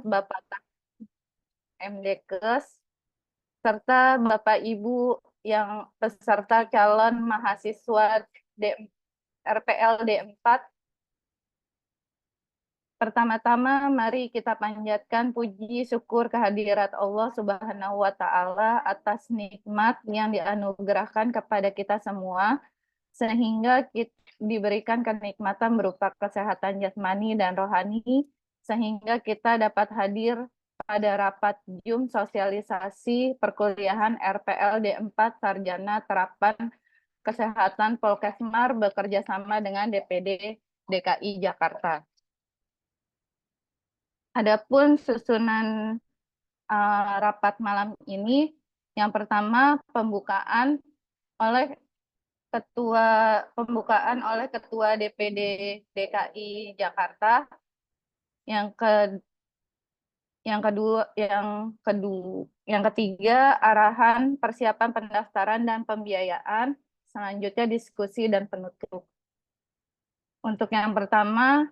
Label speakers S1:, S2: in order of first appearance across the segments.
S1: Bapak MDkes, serta Bapak Ibu yang peserta calon mahasiswa RPL D4. Pertama-tama mari kita panjatkan puji syukur kehadirat Allah Subhanahu wa taala atas nikmat yang dianugerahkan kepada kita semua sehingga kita diberikan kenikmatan berupa kesehatan jasmani dan rohani sehingga kita dapat hadir pada rapat Zoom sosialisasi perkuliahan RPL D4 Sarjana Terapan Kesehatan Polkesmar bekerja sama dengan DPD DKI Jakarta. Adapun susunan rapat malam ini, yang pertama pembukaan oleh Ketua DPD DKI Jakarta, yang ketiga arahan persiapan pendaftaran dan pembiayaan, selanjutnya diskusi dan penutup. Untuk yang pertama,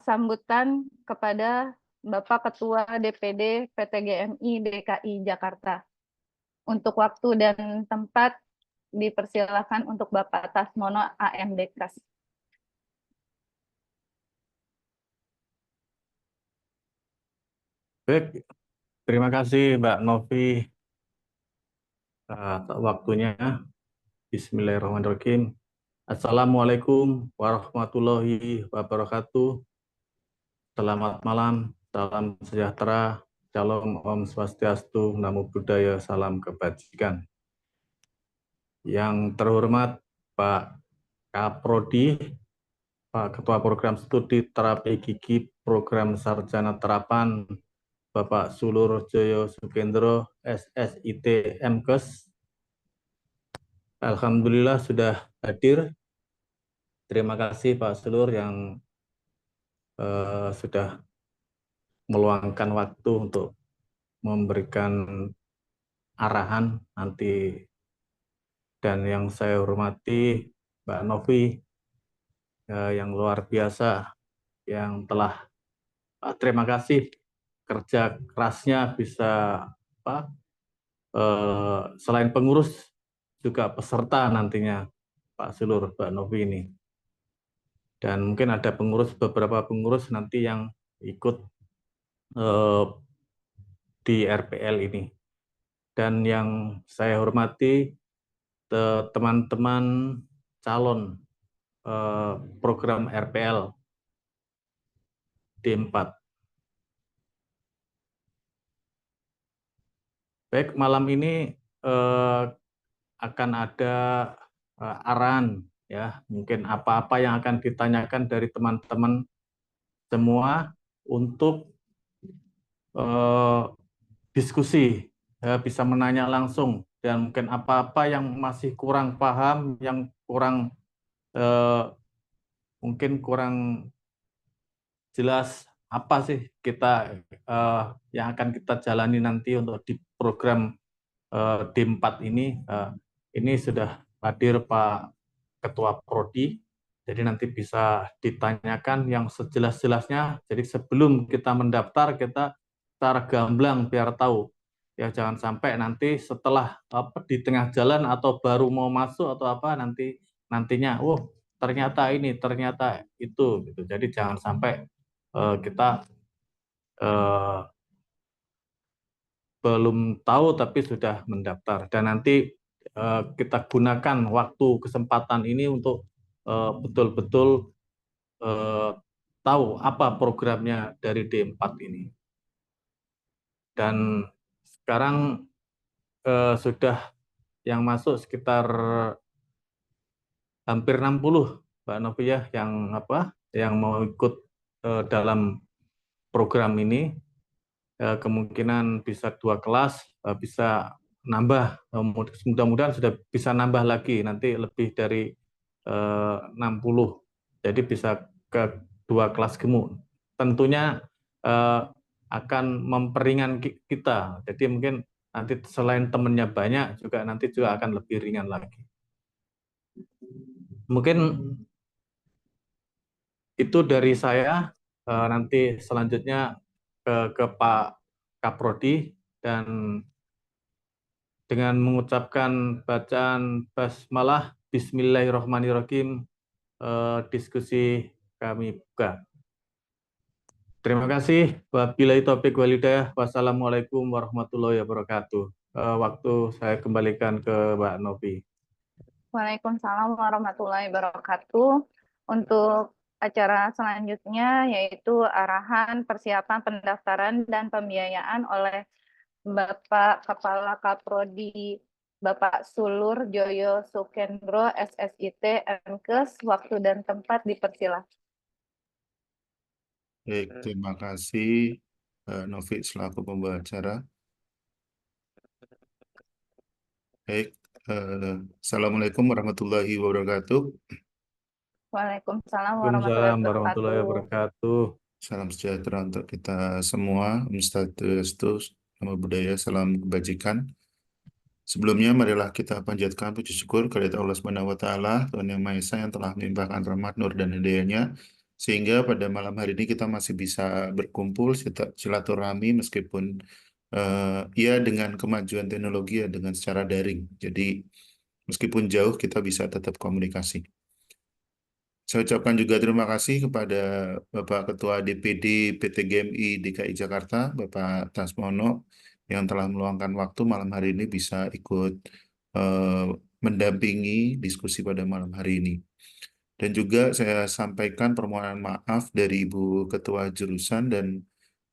S1: sambutan kepada Bapak Ketua DPD PTGMI DKI Jakarta. Untuk waktu dan tempat dipersilakan untuk Bapak Tasmono AMDkes.
S2: Baik, terima kasih Mbak Novi atas waktunya. Bismillahirrahmanirrahim. Assalamualaikum warahmatullahi wabarakatuh. Selamat malam, salam sejahtera, Shalom, Om Swastiastu, Namo Buddhaya, salam kebajikan. Yang terhormat Pak Kaprodi, Pak Ketua Program Studi Terapi Gigi Program Sarjana Terapan, Bapak Sulur Joyo Sukendro, SSIT MKes. Alhamdulillah sudah hadir. Terima kasih Pak Sulur yang sudah meluangkan waktu untuk memberikan arahan nanti. Dan yang saya hormati Mbak Novi yang luar biasa, yang telah terima kasih kerja kerasnya bisa selain pengurus juga peserta nantinya Pak Sulur, Mbak Novi ini. Dan mungkin ada beberapa pengurus nanti yang ikut di RPL ini. Dan yang saya hormati teman-teman calon program RPL D4. Baik, malam ini akan ada arahan, ya, mungkin apa-apa yang akan ditanyakan dari teman-teman semua untuk diskusi, ya, bisa menanya langsung, dan mungkin apa-apa yang masih kurang paham, yang kurang mungkin kurang jelas apa sih kita yang akan kita jalani nanti untuk di program D4 ini sudah hadir Pak Ketua Prodi, jadi nanti bisa ditanyakan yang sejelas-jelasnya. Jadi sebelum kita mendaftar, kita secara gamblang biar tahu, ya, jangan sampai nanti setelah di tengah jalan atau baru mau masuk atau apa nantinya, ternyata ini, ternyata itu, gitu. Jadi jangan sampai kita belum tahu tapi sudah mendaftar. Dan nanti kita gunakan waktu kesempatan ini untuk betul-betul tahu apa programnya dari D4 ini. Dan sekarang sudah yang masuk sekitar hampir 60 Mbak Novia yang mau ikut dalam program ini. Kemungkinan bisa 2 kelas, bisa nambah, mudah-mudahan sudah bisa nambah lagi, nanti lebih dari 60, jadi bisa ke 2 kelas gemuk. Tentunya akan memperingan kita, jadi mungkin nanti selain temennya banyak, nanti juga akan lebih ringan lagi. Mungkin itu dari saya. nanti selanjutnya ke Pak Kaprodi, dan dengan mengucapkan bacaan basmalah Bismillahirrahmanirrahim, diskusi kami buka. Terima kasih. Wabillahi taufiq walhidayah. Wassalamualaikum warahmatullahi wabarakatuh. Waktu saya kembalikan ke Mbak Novi.
S1: Waalaikumsalam warahmatullahi wabarakatuh. Untuk acara selanjutnya yaitu arahan persiapan pendaftaran dan pembiayaan oleh Bapak Kepala Kaprodi Bapak Sulur Joyo Sukendro SSIT MKes. Waktu dan tempat dipersilahkan.
S3: Baik, terima kasih Novi selaku pembawa acara. Baik, Assalamualaikum warahmatullahi wabarakatuh.
S1: Waalaikumsalam
S2: Waalaikumsalam
S1: warahmatullahi
S2: warahmatullahi
S1: wabarakatuh.
S2: wabarakatuh.
S3: Salam sejahtera untuk kita semua. Om Swastiastu, Namo Buddhaya, salam kebajikan. Sebelumnya, marilah kita panjatkan puji syukur kehadirat Allah Subhanahu wa Ta'ala, Tuhan Yang Maha Esa yang telah melimpahkan rahmat, nur, dan hidayah-Nya, sehingga pada malam hari ini kita masih bisa berkumpul silaturahmi meskipun ya dengan kemajuan teknologi ya dengan secara daring. Jadi meskipun jauh kita bisa tetap komunikasi. Saya ucapkan juga terima kasih kepada Bapak Ketua DPD PTGMI DKI Jakarta, Bapak Tasmono, yang telah meluangkan waktu malam hari ini bisa ikut mendampingi diskusi pada malam hari ini. Dan juga saya sampaikan permohonan maaf dari Ibu Ketua Jurusan dan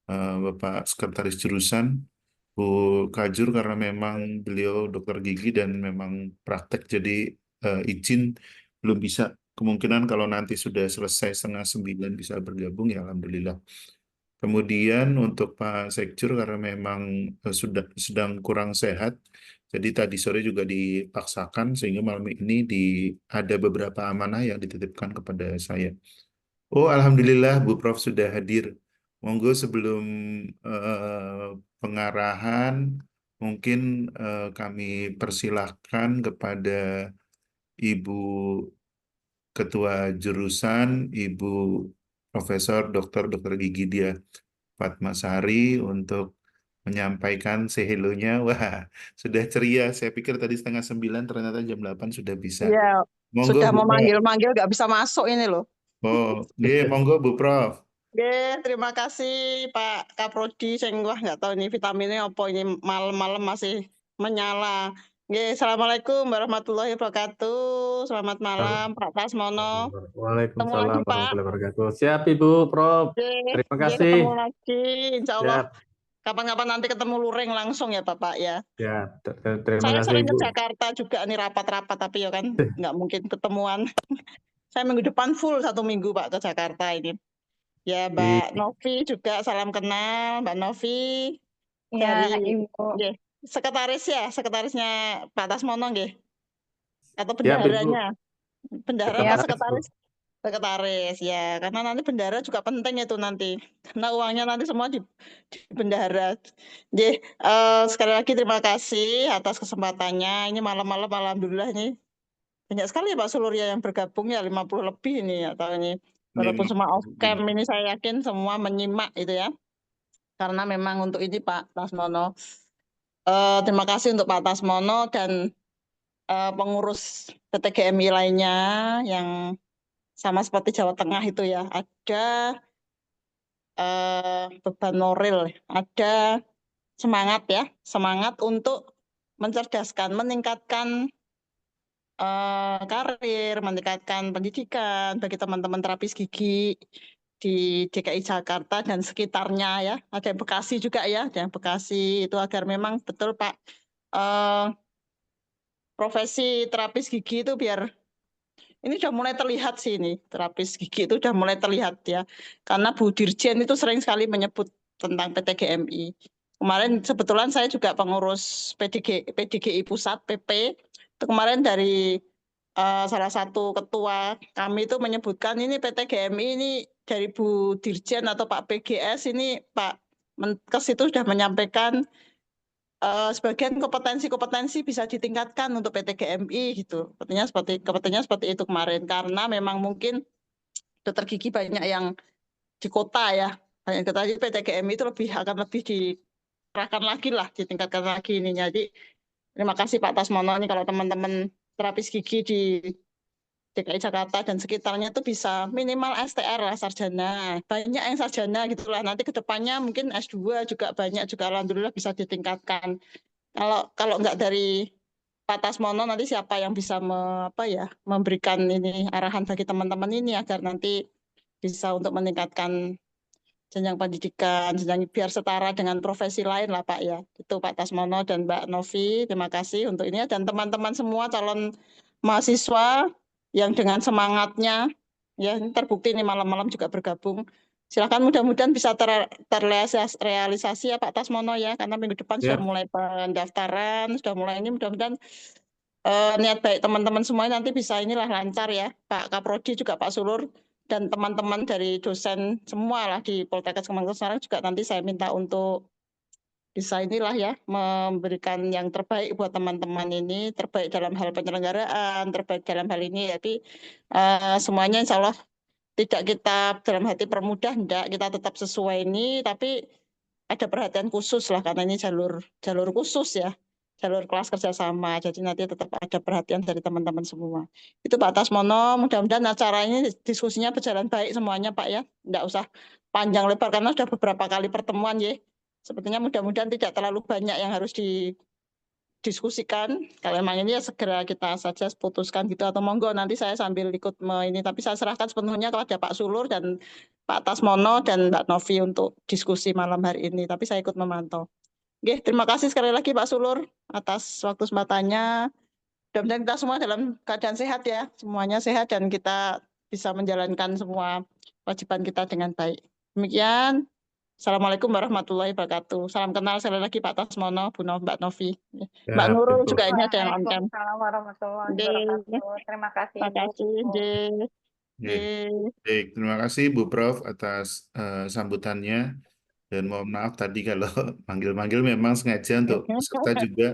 S3: Bapak Sekretaris Jurusan, Bu Kajur, karena memang beliau dokter gigi dan memang praktek, jadi izin belum bisa. Kemungkinan kalau nanti sudah selesai 8:30 bisa bergabung, ya Alhamdulillah. Kemudian untuk Pak Sekjur karena memang sudah sedang kurang sehat, jadi tadi sore juga dipaksakan sehingga malam ini ada beberapa amanah yang dititipkan kepada saya. Oh, Alhamdulillah Bu Prof sudah hadir. Monggo sebelum pengarahan, mungkin kami persilahkan kepada Ibu Ketua Jurusan, Ibu Profesor Dr. Gigi Dia Fatmasari untuk menyampaikan sehelonya. Wah, sudah ceria. Saya pikir tadi 8:30, ternyata jam 8 sudah bisa.
S4: Iya,
S3: Monggo
S4: sudah
S3: Bu
S4: mau
S3: Prof.
S4: manggil-manggil nggak bisa masuk ini loh.
S3: Oh, monggo Bu Prof.
S4: Oke, terima kasih Pak Kaprodi. Saya nggak tahu ini vitaminnya apa ini malam-malam masih menyala. Oke, Assalamualaikum warahmatullahi wabarakatuh. Selamat malam Pak Tasmono. Ketemu lagi
S2: Waalaikumsalam
S4: Pak.
S2: warahmatullahi wabarakatuh. Siap Ibu Prof.
S4: Oke,
S2: Terima
S4: oke,
S2: kasih.
S4: ketemu lagi. Insya Allah
S2: Siap.
S4: kapan-kapan nanti ketemu luring langsung ya Bapak ya.
S2: Ya, terima
S4: Saya
S2: kasih
S4: sering ke
S2: Ibu.
S4: Jakarta juga nih rapat-rapat, tapi ya kan nggak mungkin ketemuan. Saya minggu depan full 1 minggu Pak ke Jakarta ini. Ya Mbak Novi juga salam kenal, Mbak Novi
S1: Ya,
S4: dari
S1: Ibu.
S4: nggih, sekretarisnya Pak Tasmono nggih. Atau
S2: Siap, Ibu.
S4: bendaharanya. Bendahara apa
S2: Sekretaris, Bu.
S4: sekretaris ya, karena nanti bendahara juga penting itu nanti. Karena uangnya nanti semua di bendahara. Nggih, sekali lagi terima kasih atas kesempatannya. Ini malam-malam alhamdulillah ini banyak sekali ya Pak Suluria yang bergabung ya, 50 lebih ini atau ini. Walaupun semua off cam ini saya yakin semua menyimak itu ya. Karena memang untuk ini Pak Tasmono. Terima kasih untuk Pak Tasmono dan pengurus PTGMI lainnya yang sama seperti Jawa Tengah itu ya. Ada beban moral, ada semangat ya, semangat untuk mencerdaskan, meningkatkan karir, meningkatkan pendidikan bagi teman-teman terapis gigi di DKI Jakarta dan sekitarnya ya. Ada yang Bekasi juga ya, ada yang Bekasi itu agar memang betul Pak profesi terapis gigi itu biar ini sudah mulai terlihat sih, ini terapis gigi itu sudah mulai terlihat ya. Karena Bu Dirjen itu sering sekali menyebut tentang PTGMI. Kemarin kebetulan saya juga pengurus PDGI Pusat PP. Itu kemarin dari salah satu ketua kami itu menyebutkan ini PTGMI ini dari Bu Dirjen atau Pak PGS ini Pak Menkes itu sudah menyampaikan sebagian kompetensi bisa ditingkatkan untuk PTGMI gitu. Kepentingannya seperti itu kemarin karena memang mungkin dokter gigi banyak yang di kota ya. Hanya tadi PTGM itu akan lebih dikerahkan lagi lah, ditingkatkan lagi ini. Jadi terima kasih Pak Tasmono nih kalau teman-teman terapis gigi di DKI Jakarta dan sekitarnya itu bisa minimal STR lah, sarjana. Banyak yang sarjana gitulah. Nanti ke depannya mungkin S2 juga banyak juga alhamdulillah bisa ditingkatkan. Kalau nggak dari Pak Tasmono nanti siapa yang bisa memberikan ini arahan bagi teman-teman ini agar nanti bisa untuk meningkatkan jenjang pendidikan, jenjang biar setara dengan profesi lain lah Pak ya. Itu Pak Tasmono dan Mbak Novi, terima kasih untuk ini dan teman-teman semua calon mahasiswa yang dengan semangatnya ya ini terbukti nih malam-malam juga bergabung. Silakan mudah-mudahan bisa terrealisasi ya Pak Tasmono ya karena minggu depan sudah
S2: Ya,
S4: mulai pendaftaran, sudah mulai ini mudah-mudahan niat baik teman-teman semuanya nanti bisa inilah lancar ya Pak Kaprodi juga Pak Sulur dan teman-teman dari dosen semua lah di Poltekkes Kemanggisan sekarang juga nanti saya minta untuk bisa inilah ya memberikan yang terbaik buat teman-teman ini terbaik dalam hal penyelenggaraan terbaik dalam hal ini jadi semuanya insya Allah tidak kita dalam hati permudah enggak kita tetap sesuai ini tapi ada perhatian khusus lah karena ini jalur khusus ya jalur kelas kerjasama jadi nanti tetap ada perhatian dari teman-teman semua itu Pak Tasmono mudah-mudahan acara ini diskusinya berjalan baik semuanya Pak ya enggak usah panjang lebar karena sudah beberapa kali pertemuan ya sepertinya mudah-mudahan tidak terlalu banyak yang harus didiskusikan kalau memang ini ya segera kita saja putuskan gitu atau monggo nanti saya sambil ikut ini tapi saya serahkan sepenuhnya kepada Pak Sulur dan Pak Tasmono dan Mbak Novi untuk diskusi malam hari ini tapi saya ikut memantau. Oke, terima kasih sekali lagi Pak Sulur atas waktu kesempatannya. Mudah-mudahan kita semua dalam keadaan sehat ya, semuanya sehat dan kita bisa menjalankan semua kewajiban kita dengan baik. Demikian. Assalamualaikum warahmatullahi wabarakatuh. Salam kenal sekali lagi Pak Tasmono, Bu Mbak Novi. Mbak
S2: ya,
S4: Nurul
S2: betul.
S4: juga ini ada yang on cam.
S1: Waalaikumsalam warahmatullahi wabarakatuh. Terima kasih
S4: Terima
S1: Ibu.
S4: kasih.
S3: Oke. Baik, terima kasih Bu Prof atas sambutannya dan mohon maaf tadi kalau manggil-manggil memang sengaja untuk peserta juga.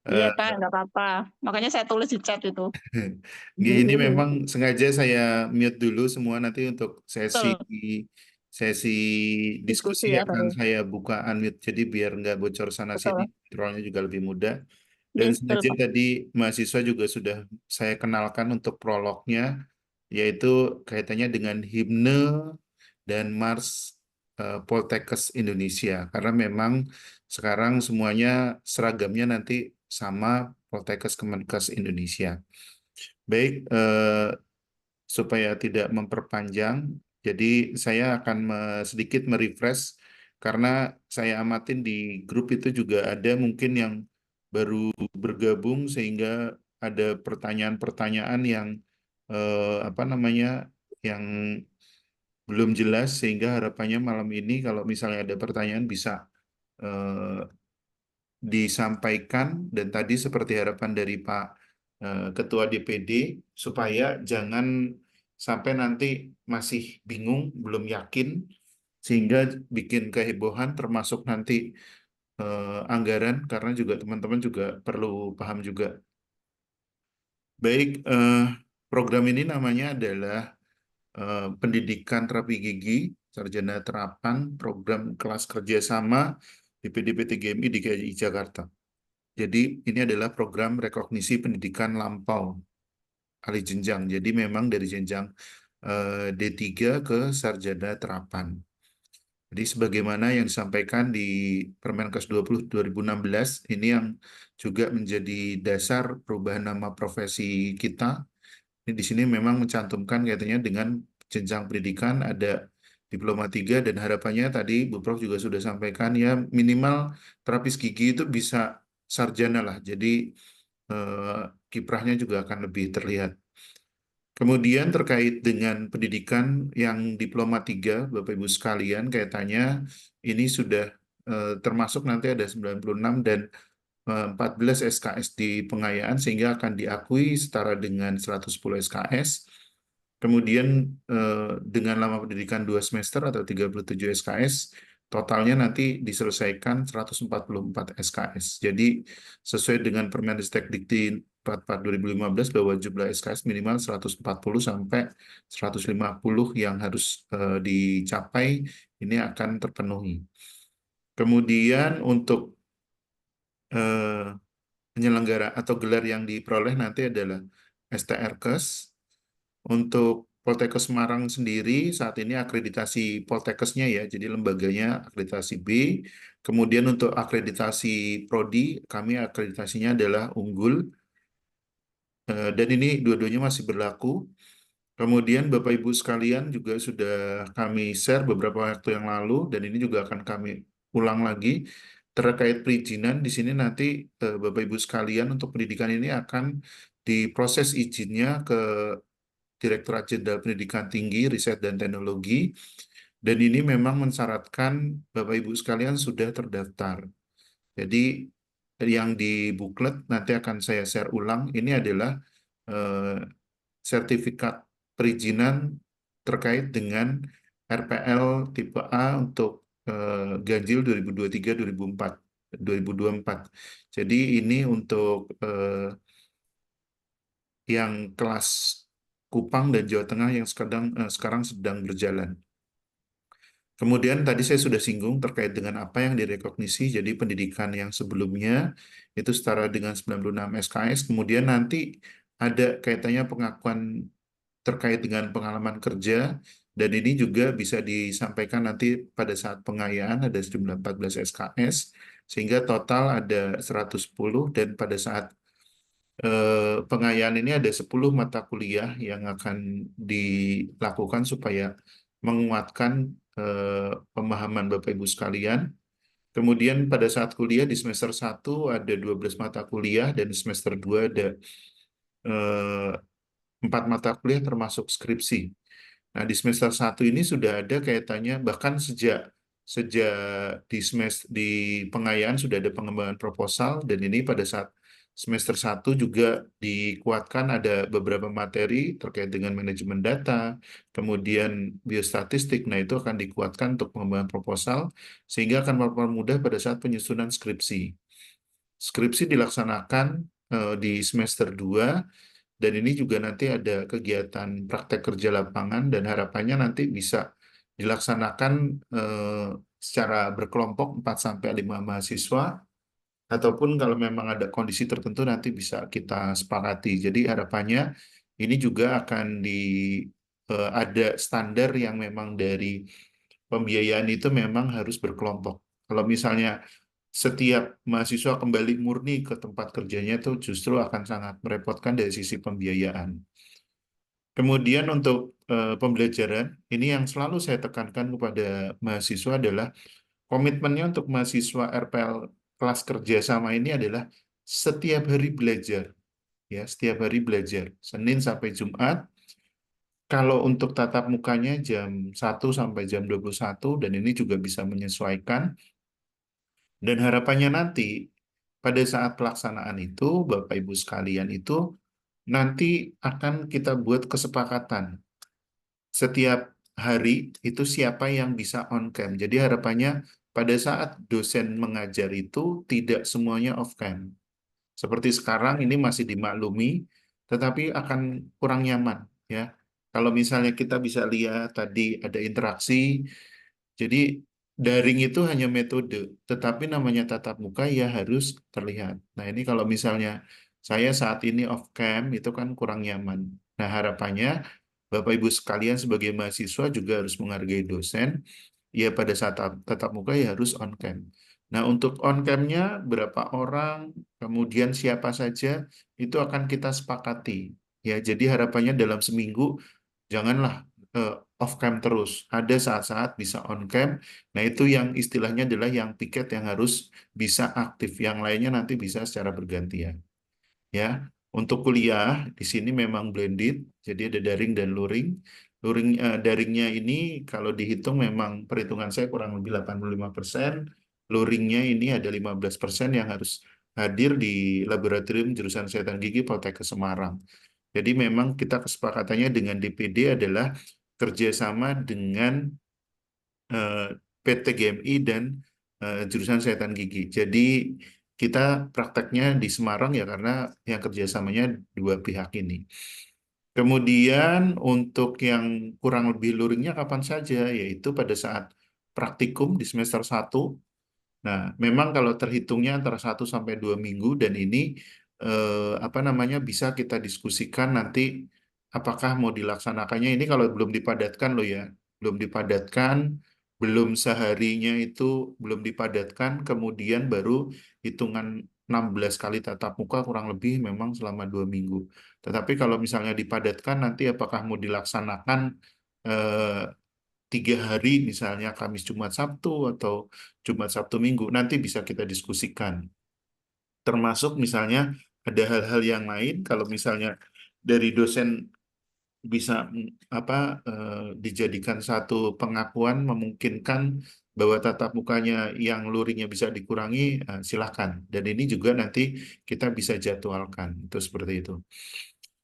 S4: Iya Pak, nggak apa-apa. Makanya saya tulis di chat itu.
S3: Ini memang sengaja saya mute dulu semua nanti untuk sesi diskusi
S4: ya,
S3: akan
S4: baru.
S3: saya buka unmute jadi biar nggak bocor sana sini, kontrolnya juga lebih mudah. Dan
S4: Betul,
S3: sengaja
S4: Pak.
S3: tadi mahasiswa juga sudah saya kenalkan untuk prolognya, yaitu kaitannya dengan himne dan Mars Poltekkes Indonesia. Karena memang sekarang semuanya seragamnya nanti sama Poltekkes Kemenkes Indonesia. Baik, supaya tidak memperpanjang, jadi saya akan sedikit merefresh karena saya amatin di grup itu juga ada mungkin yang baru bergabung sehingga ada pertanyaan-pertanyaan yang yang belum jelas sehingga harapannya malam ini kalau misalnya ada pertanyaan bisa disampaikan dan tadi seperti harapan dari Pak Ketua DPD supaya jangan sampai nanti masih bingung, belum yakin sehingga bikin kehebohan termasuk nanti anggaran karena juga teman-teman juga perlu paham juga. Baik, program ini namanya adalah Pendidikan Terapi Gigi Sarjana Terapan Program Kelas Kerjasama DPD PTGMI DKI Jakarta. Jadi ini adalah program rekognisi pendidikan lampau alih jenjang. Jadi memang dari jenjang D3 ke sarjana terapan. Jadi sebagaimana yang disampaikan di Permenkes 20 2016 ini yang juga menjadi dasar perubahan nama profesi kita. Ini di sini memang mencantumkan kaitannya dengan jenjang pendidikan ada Diploma 3 dan harapannya tadi Bu Prof juga sudah sampaikan ya minimal terapis gigi itu bisa sarjana lah. Jadi kiprahnya juga akan lebih terlihat. Kemudian terkait dengan pendidikan yang Diploma 3, Bapak Ibu sekalian, kaitannya ini sudah termasuk nanti ada 96 dan 14 SKS di pengayaan sehingga akan diakui setara dengan 110 SKS. Kemudian dengan lama pendidikan 2 semester atau 37 SKS, totalnya nanti diselesaikan 144 SKS. Jadi sesuai dengan Permendikbud 2015 bahwa jumlah SKS minimal 140 sampai 150 yang harus dicapai ini akan terpenuhi. Kemudian untuk penyelenggara atau gelar yang diperoleh nanti adalah STRKes. Untuk Poltekkes Semarang sendiri saat ini akreditasi Poltekkesnya ya, jadi lembaganya akreditasi B. Kemudian untuk akreditasi Prodi, kami akreditasinya adalah unggul. Dan ini dua-duanya masih berlaku. Kemudian Bapak Ibu sekalian juga sudah kami share beberapa waktu yang lalu dan ini juga akan kami ulang lagi terkait perizinan. Di sini nanti Bapak Ibu sekalian untuk pendidikan ini akan diproses izinnya ke Direktorat Jenderal Pendidikan Tinggi, Riset dan Teknologi. Dan ini memang mensyaratkan Bapak Ibu sekalian sudah terdaftar. Jadi yang di buklet nanti akan saya share ulang. Ini adalah sertifikat perizinan terkait dengan RPL tipe A untuk ganjil 2023-2024. Jadi ini untuk yang kelas Kupang dan Jawa Tengah yang sekarang sedang berjalan. Kemudian tadi saya sudah singgung terkait dengan apa yang direkognisi, jadi pendidikan yang sebelumnya itu setara dengan 96 SKS, kemudian nanti ada kaitannya pengakuan terkait dengan pengalaman kerja, dan ini juga bisa disampaikan nanti pada saat pengayaan ada sejumlah 14 SKS, sehingga total ada 110, dan pada saat pengayaan ini ada 10 mata kuliah yang akan dilakukan supaya menguatkan pemahaman Bapak Ibu sekalian. Kemudian pada saat kuliah di semester 1 ada 12 mata kuliah dan di semester 2 ada 4 mata kuliah termasuk skripsi. Nah, di semester 1 ini sudah ada kaitannya bahkan sejak di pengayaan sudah ada pengembangan proposal dan ini pada saat semester 1 juga dikuatkan ada beberapa materi terkait dengan manajemen data, kemudian biostatistik. Nah, itu akan dikuatkan untuk pengembangan proposal sehingga akan mempermudah pada saat penyusunan skripsi. Skripsi dilaksanakan di semester 2 dan ini juga nanti ada kegiatan praktek kerja lapangan dan harapannya nanti bisa dilaksanakan secara berkelompok 4-5 mahasiswa ataupun kalau memang ada kondisi tertentu nanti bisa kita sepakati. Jadi harapannya ini juga akan ada standar yang memang dari pembiayaan itu memang harus berkelompok. Kalau misalnya setiap mahasiswa kembali murni ke tempat kerjanya itu justru akan sangat merepotkan dari sisi pembiayaan. Kemudian untuk pembelajaran, ini yang selalu saya tekankan kepada mahasiswa adalah komitmennya untuk mahasiswa RPL kelas kerja sama ini adalah setiap hari belajar, ya setiap hari belajar, Senin sampai Jumat. Kalau untuk tatap mukanya jam 1 sampai jam 21 dan ini juga bisa menyesuaikan. Dan harapannya nanti pada saat pelaksanaan itu, Bapak Ibu sekalian itu nanti akan kita buat kesepakatan. Setiap hari itu siapa yang bisa on cam. Jadi harapannya pada saat dosen mengajar itu tidak semuanya off cam. Seperti sekarang ini masih dimaklumi, tetapi akan kurang nyaman ya. Kalau misalnya kita bisa lihat tadi ada interaksi, jadi daring itu hanya metode, tetapi namanya tatap muka ya harus terlihat. Nah ini kalau misalnya saya saat ini off cam itu kan kurang nyaman. Nah harapannya Bapak Ibu sekalian sebagai mahasiswa juga harus menghargai dosen, ya pada saat tatap muka ya harus on cam. Nah untuk on cam-nya berapa orang, kemudian siapa saja, itu akan kita sepakati. Ya, jadi harapannya dalam seminggu janganlah off cam terus. Ada saat-saat bisa on cam. Nah itu yang istilahnya adalah yang piket yang harus bisa aktif. Yang lainnya nanti bisa secara bergantian. Ya, untuk kuliah di sini memang blended, jadi ada daring dan luring. Daringnya ini kalau dihitung memang perhitungan saya kurang lebih 85%. Luringnya ini ada 15% yang harus hadir di laboratorium jurusan Kesehatan Gigi Poltekkes Semarang. Jadi memang kita kesepakatannya dengan DPD adalah kerjasama dengan PT GMI dan jurusan Kesehatan Gigi. Jadi kita prakteknya di Semarang ya karena yang kerjasamanya dua pihak ini. Kemudian untuk yang kurang lebih luringnya kapan saja, yaitu pada saat praktikum di semester 1. Nah, memang kalau terhitungnya antara 1 sampai 2 minggu dan ini apa namanya bisa kita diskusikan nanti apakah mau dilaksanakannya ini kalau belum dipadatkan loh ya, belum dipadatkan, belum seharinya itu belum dipadatkan, kemudian baru hitungan 16 kali tatap muka kurang lebih memang selama 2 minggu. Tetapi kalau misalnya dipadatkan nanti apakah mau dilaksanakan eh, 3 hari misalnya Kamis Jumat Sabtu atau Jumat Sabtu Minggu nanti bisa kita diskusikan. Termasuk misalnya ada hal-hal yang lain kalau misalnya dari dosen bisa dijadikan satu pengakuan memungkinkan bahwa tatap mukanya yang luringnya bisa dikurangi, silakan. Dan ini juga nanti kita bisa jadwalkan itu seperti itu.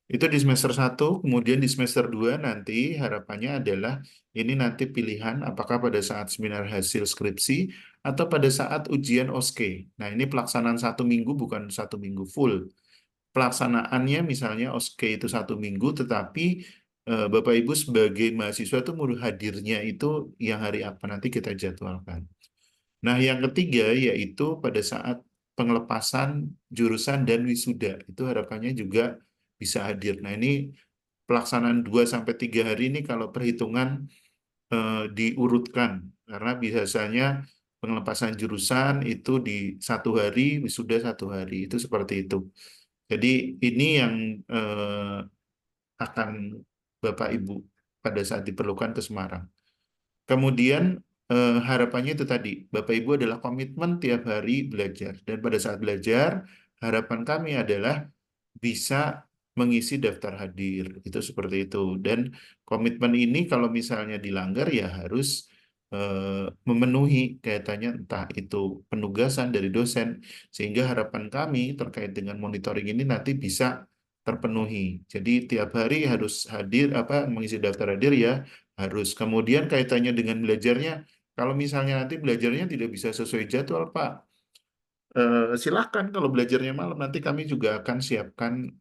S3: Itu di semester 1, kemudian di semester 2 nanti harapannya adalah ini nanti pilihan apakah pada saat seminar hasil skripsi atau pada saat ujian OSKE. Nah ini pelaksanaan 1 minggu bukan 1 minggu full. Pelaksanaannya misalnya OSKE itu 1 minggu, tetapi Bapak Ibu sebagai mahasiswa itu mau hadirnya itu yang hari apa nanti kita jadwalkan. Nah yang ketiga yaitu pada saat pengelepasan jurusan dan wisuda itu harapannya juga bisa hadir. Nah ini pelaksanaan 2 sampai 3 hari ini kalau perhitungan diurutkan karena biasanya pengelepasan jurusan itu di 1 hari, wisuda 1 hari itu seperti itu. Jadi ini yang akan Bapak Ibu pada saat diperlukan ke Semarang. Kemudian harapannya itu tadi, Bapak Ibu adalah komitmen tiap hari belajar. Dan pada saat belajar, harapan kami adalah bisa mengisi daftar hadir. Itu seperti itu. Dan komitmen ini kalau misalnya dilanggar ya harus memenuhi kaitannya entah itu penugasan dari dosen. Sehingga harapan kami terkait dengan monitoring ini nanti bisa terpenuhi. Jadi tiap hari harus hadir mengisi daftar hadir ya harus. Kemudian kaitannya dengan belajarnya, kalau misalnya nanti belajarnya tidak bisa sesuai jadwal, Pak, silahkan kalau belajarnya malam, nanti kami juga akan siapkan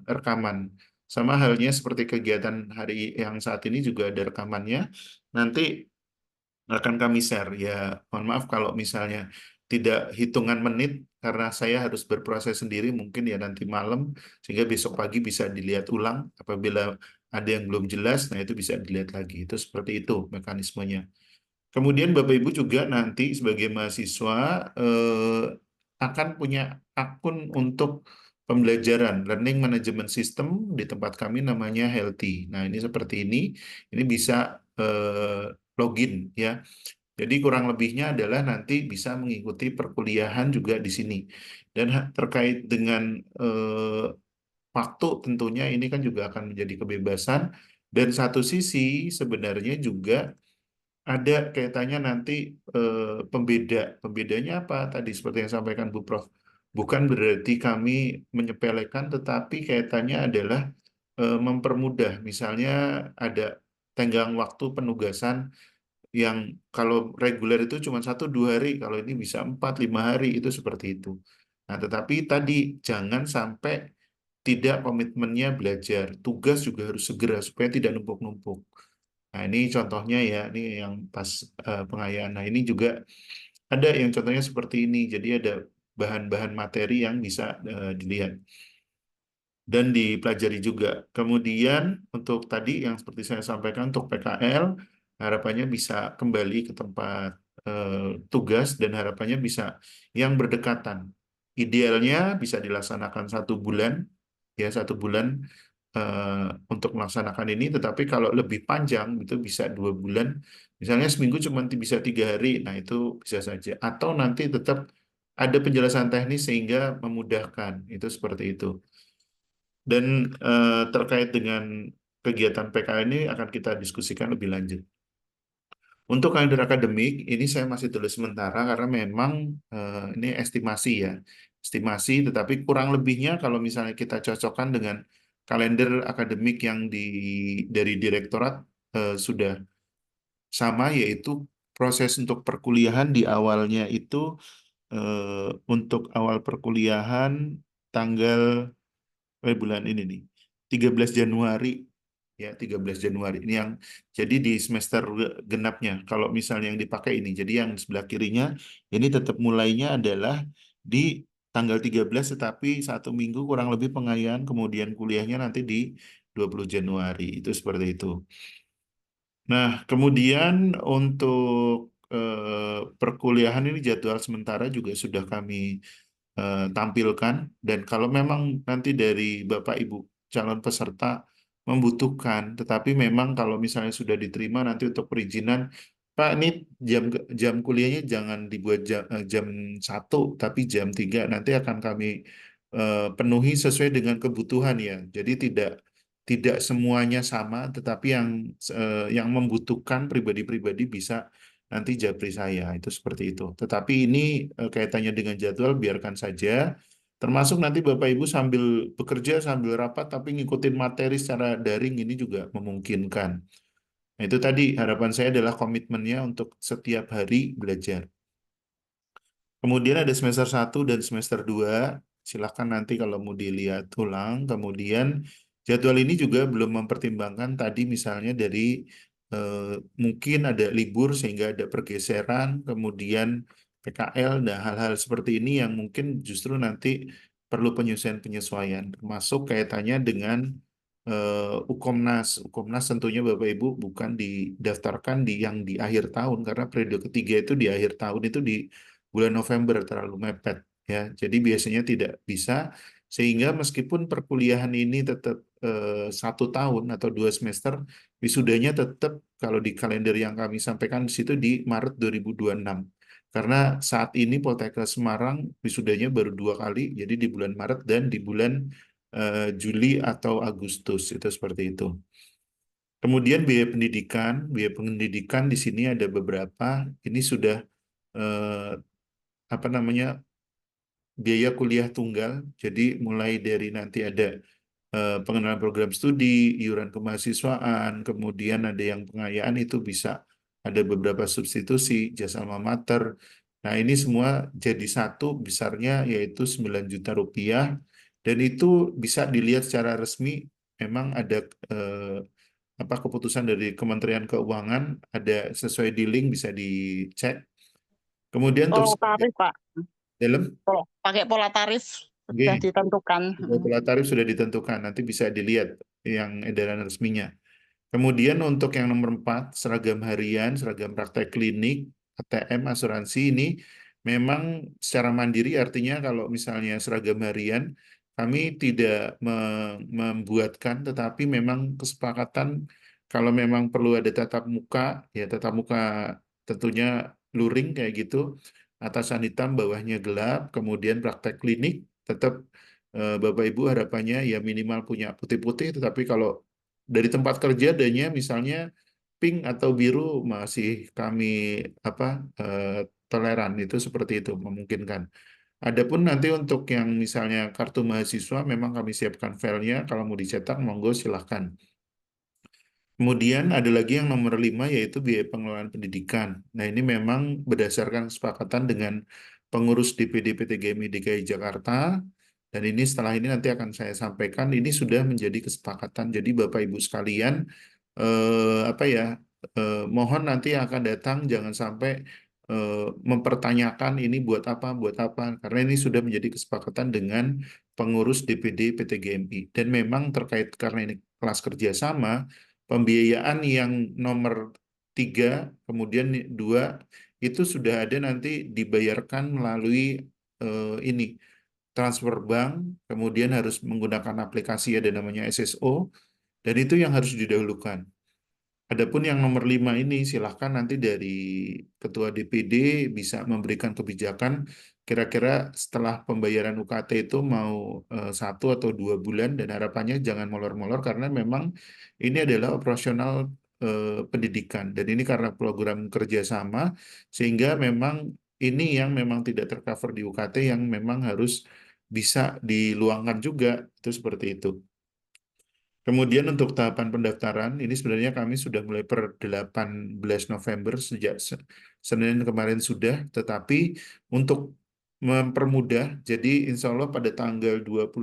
S3: rekaman. Sama halnya seperti kegiatan hari yang saat ini juga ada rekamannya, nanti akan kami share. Ya, mohon maaf kalau misalnya tidak hitungan menit, karena saya harus berproses sendiri, mungkin ya nanti malam, sehingga besok pagi bisa dilihat ulang. Apabila ada yang belum jelas, nah itu bisa dilihat lagi. Itu seperti itu mekanismenya. Kemudian Bapak Ibu juga nanti sebagai mahasiswa akan punya akun untuk pembelajaran Learning Management System di tempat kami namanya Healthy. Nah ini seperti ini bisa login ya. Jadi kurang lebihnya adalah nanti bisa mengikuti perkuliahan juga di sini. Dan terkait dengan waktu tentunya ini kan juga akan menjadi kebebasan. Dan satu sisi sebenarnya juga ada kaitannya nanti pembedanya apa tadi seperti yang sampaikan Bu Prof. Bukan berarti kami menyepelekan, tetapi kaitannya adalah mempermudah. Misalnya ada tenggang waktu penugasan yang kalau reguler itu cuma 1-2 hari, kalau ini bisa 4-5 hari, itu seperti itu. Nah, tetapi tadi jangan sampai tidak komitmennya belajar. Tugas juga harus segera supaya tidak numpuk-numpuk. Nah, ini contohnya ya, ini yang pas pengayaan. Nah, ini juga ada yang contohnya seperti ini. Jadi ada bahan-bahan materi yang bisa dilihat dan dipelajari juga. Kemudian untuk tadi yang seperti saya sampaikan untuk PKL, harapannya bisa kembali ke tempat tugas dan harapannya bisa yang berdekatan. Idealnya bisa dilaksanakan 1 bulan, ya 1 bulan untuk melaksanakan ini, tetapi kalau lebih panjang itu bisa 2 bulan. Misalnya seminggu cuma bisa 3 hari, nah itu bisa saja. Atau nanti tetap ada penjelasan teknis sehingga memudahkan, itu seperti itu. Dan terkait dengan kegiatan PKL ini akan kita diskusikan lebih lanjut. Untuk kalender akademik, ini saya masih tulis sementara karena memang ini estimasi ya. Estimasi, tetapi kurang lebihnya kalau misalnya kita cocokkan dengan kalender akademik yang dari direktorat sudah sama, yaitu proses untuk perkuliahan di awalnya itu untuk awal perkuliahan tanggal bulan ini nih 13 Januari ya 13 Januari ini yang jadi di semester genapnya kalau misalnya yang dipakai ini jadi yang sebelah kirinya ini tetap mulainya adalah di tanggal 13 tetapi 1 minggu kurang lebih pengayaan kemudian kuliahnya nanti di 20 Januari itu seperti itu. Nah, kemudian untuk perkuliahan ini jadwal sementara juga sudah kami tampilkan dan kalau memang nanti dari Bapak Ibu calon peserta membutuhkan, tetapi memang kalau misalnya sudah diterima nanti untuk perizinan, Pak ini jam kuliahnya jangan dibuat jam 1 tapi jam 3 nanti akan kami penuhi sesuai dengan kebutuhan ya. Jadi tidak semuanya sama, tetapi yang membutuhkan pribadi-pribadi bisa nanti japri saya itu seperti itu. Tetapi ini kaitannya dengan jadwal biarkan saja. Termasuk nanti Bapak Ibu sambil bekerja sambil rapat tapi ngikutin materi secara daring ini juga memungkinkan. Nah, itu tadi harapan saya adalah komitmennya untuk setiap hari belajar. Kemudian ada semester 1 dan semester 2. Silahkan nanti kalau mau dilihat ulang. Kemudian jadwal ini juga belum mempertimbangkan tadi misalnya dari mungkin ada libur sehingga ada pergeseran, kemudian PKL, dan hal-hal seperti ini yang mungkin justru nanti perlu penyesuaian-penyesuaian. Termasuk kaitannya dengan Ukomnas. Ukomnas tentunya Bapak Ibu bukan didaftarkan yang di akhir tahun karena periode ketiga itu di akhir tahun itu di bulan November terlalu mepet ya. Jadi biasanya tidak bisa sehingga meskipun perkuliahan ini tetap 1 tahun atau 2 semester, wisudanya tetap kalau di kalender yang kami sampaikan di situ di Maret 2026. Karena saat ini Poltekkes Semarang wisudanya baru 2 kali, jadi di bulan Maret dan di bulan Juli atau Agustus itu seperti itu. Kemudian biaya pendidikan di sini ada beberapa. Ini sudah biaya kuliah tunggal. Jadi mulai dari nanti ada pengenalan program studi, iuran kemahasiswaan, kemudian ada yang pengayaan itu bisa ada beberapa substitusi, jasa alma mater. Nah, ini semua jadi satu besarnya yaitu 9 juta rupiah dan itu bisa dilihat secara resmi memang ada keputusan dari Kementerian Keuangan ada sesuai di link bisa dicek. Kemudian
S4: Pola
S3: untuk
S4: tarif, Pak.
S3: dalam
S4: Pakai pola tarif sudah
S3: Oke.
S4: ditentukan.
S3: Pola tarif sudah ditentukan, nanti bisa dilihat yang edaran resminya. Kemudian untuk yang nomor 4, seragam harian, seragam praktek klinik, ATM, asuransi ini memang secara mandiri artinya kalau misalnya seragam harian kami tidak membuatkan, tetapi memang kesepakatan kalau memang perlu ada tatap muka, ya tatap muka tentunya luring kayak gitu, atasan hitam bawahnya gelap, kemudian praktek klinik tetap Bapak Ibu harapannya ya minimal punya putih-putih, tetapi kalau dari tempat kerja adanya misalnya pink atau biru masih kami toleran itu seperti itu memungkinkan. Adapun nanti untuk yang misalnya kartu mahasiswa memang kami siapkan filenya kalau mau dicetak monggo silahkan. Kemudian ada lagi yang nomor 5 yaitu biaya pengelolaan pendidikan. Nah ini memang berdasarkan kesepakatan dengan pengurus DPD PTGMI DKI Jakarta dan ini setelah ini nanti akan saya sampaikan ini sudah menjadi kesepakatan. Jadi Bapak Ibu sekalian mohon nanti yang akan datang jangan sampai mempertanyakan ini buat apa karena ini sudah menjadi kesepakatan dengan pengurus DPD PTGMI dan memang terkait karena ini kelas kerjasama pembiayaan yang nomor 3 kemudian 2 itu sudah ada nanti dibayarkan melalui ini transfer bank kemudian harus menggunakan aplikasi ada namanya SSO dan itu yang harus didahulukan. Adapun yang nomor 5 ini silahkan nanti dari Ketua DPD bisa memberikan kebijakan kira-kira setelah pembayaran UKT itu mau 1 atau 2 bulan dan harapannya jangan molor-molor karena memang ini adalah operasional pendidikan dan ini karena program kerjasama sehingga memang ini yang memang tidak tercover di UKT yang memang harus bisa diluangkan juga itu seperti itu. Kemudian untuk tahapan pendaftaran, ini sebenarnya kami sudah mulai per 18 November sejak Senin kemarin sudah, tetapi untuk mempermudah. Jadi insya Allah pada tanggal 25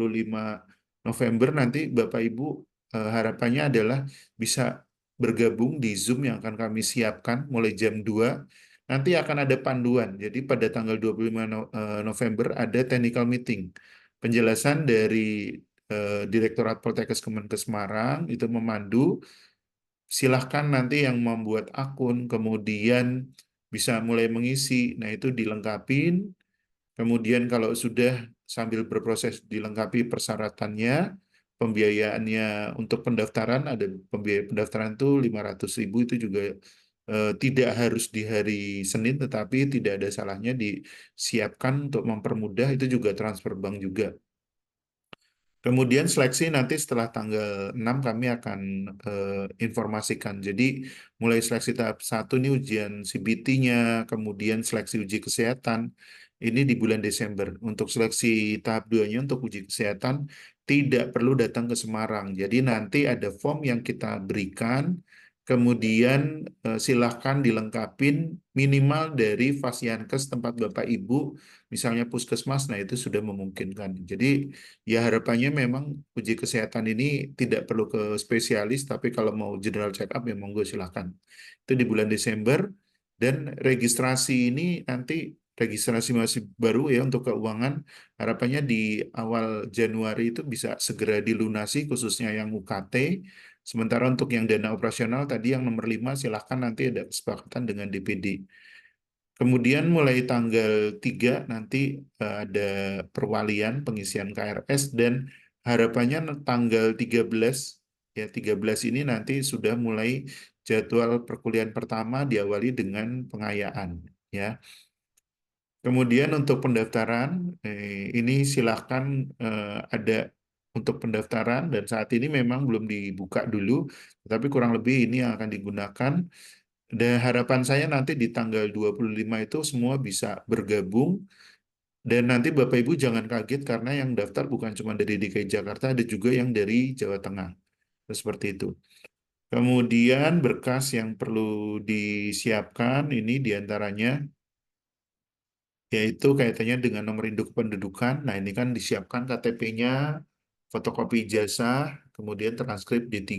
S3: November nanti Bapak Ibu harapannya adalah bisa bergabung di Zoom yang akan kami siapkan mulai jam 2. Nanti akan ada panduan. Jadi pada tanggal 25 November ada technical meeting. Penjelasan dari Direktorat Poltekkes Kemenkes Semarang itu memandu. Silahkan nanti yang membuat akun, kemudian bisa mulai mengisi. Nah itu dilengkapin. Kemudian kalau sudah sambil berproses dilengkapi persyaratannya, pembiayaannya untuk pendaftaran, ada pembiayaan pendaftaran itu 500.000 itu juga tidak harus di hari Senin, tetapi tidak ada salahnya disiapkan untuk mempermudah, itu juga transfer bank juga. Kemudian seleksi nanti setelah tanggal 6 kami akan informasikan. Jadi mulai seleksi tahap 1 ini ujian CBT-nya, kemudian seleksi uji kesehatan, ini di bulan Desember. Untuk seleksi tahap 2-nya untuk uji kesehatan tidak perlu datang ke Semarang. Jadi nanti ada form yang kita berikan, kemudian silahkan dilengkapin minimal dari Fasiankes tempat Bapak Ibu, misalnya puskesmas, nah itu sudah memungkinkan. Jadi ya harapannya memang uji kesehatan ini tidak perlu ke spesialis, tapi kalau mau general check up ya monggo silahkan. Itu di bulan Desember, dan registrasi ini nanti registrasi masih baru ya untuk keuangan, harapannya di awal Januari itu bisa segera dilunasi khususnya yang UKT. Sementara untuk yang dana operasional tadi yang nomor 5 silahkan nanti ada kesepakatan dengan DPD. Kemudian mulai tanggal 3 nanti ada perwalian pengisian KRS, dan harapannya tanggal 13 ya 13 ini nanti sudah mulai jadwal perkuliahan pertama diawali dengan pengayaan ya. Kemudian untuk pendaftaran ini silahkan ada untuk pendaftaran, dan saat ini memang belum dibuka dulu, tetapi kurang lebih ini yang akan digunakan. Dan harapan saya nanti di tanggal 25 itu semua bisa bergabung, dan nanti Bapak Ibu jangan kaget karena yang daftar bukan cuma dari DKI Jakarta, ada juga yang dari Jawa Tengah. Seperti itu. Kemudian berkas yang perlu disiapkan ini diantaranya yaitu kaitannya dengan nomor induk kependudukan. Nah ini kan disiapkan KTP-nya, fotokopi ijazah, kemudian transkrip D3,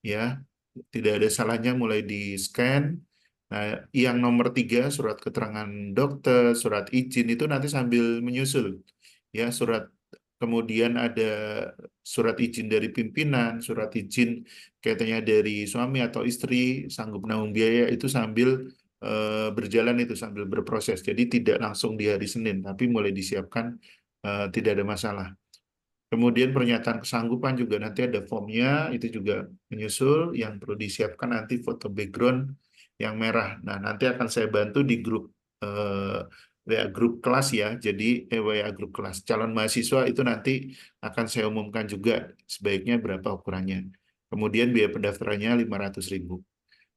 S3: ya tidak ada salahnya mulai di-scan. Nah, yang nomor 3, surat keterangan dokter, surat izin itu nanti sambil menyusul. Ya, kemudian ada surat izin dari pimpinan, surat izin kaitannya dari suami atau istri, sanggup nanggung biaya, itu sambil berjalan, itu sambil berproses. Jadi tidak langsung di hari Senin, tapi mulai disiapkan, tidak ada masalah. Kemudian pernyataan kesanggupan juga nanti ada formnya, itu juga menyusul. Yang perlu disiapkan nanti foto background yang merah. Nah, nanti akan saya bantu di grup WA grup kelas ya. Jadi WA grup kelas calon mahasiswa itu nanti akan saya umumkan juga sebaiknya berapa ukurannya. Kemudian biaya pendaftarannya 500.000.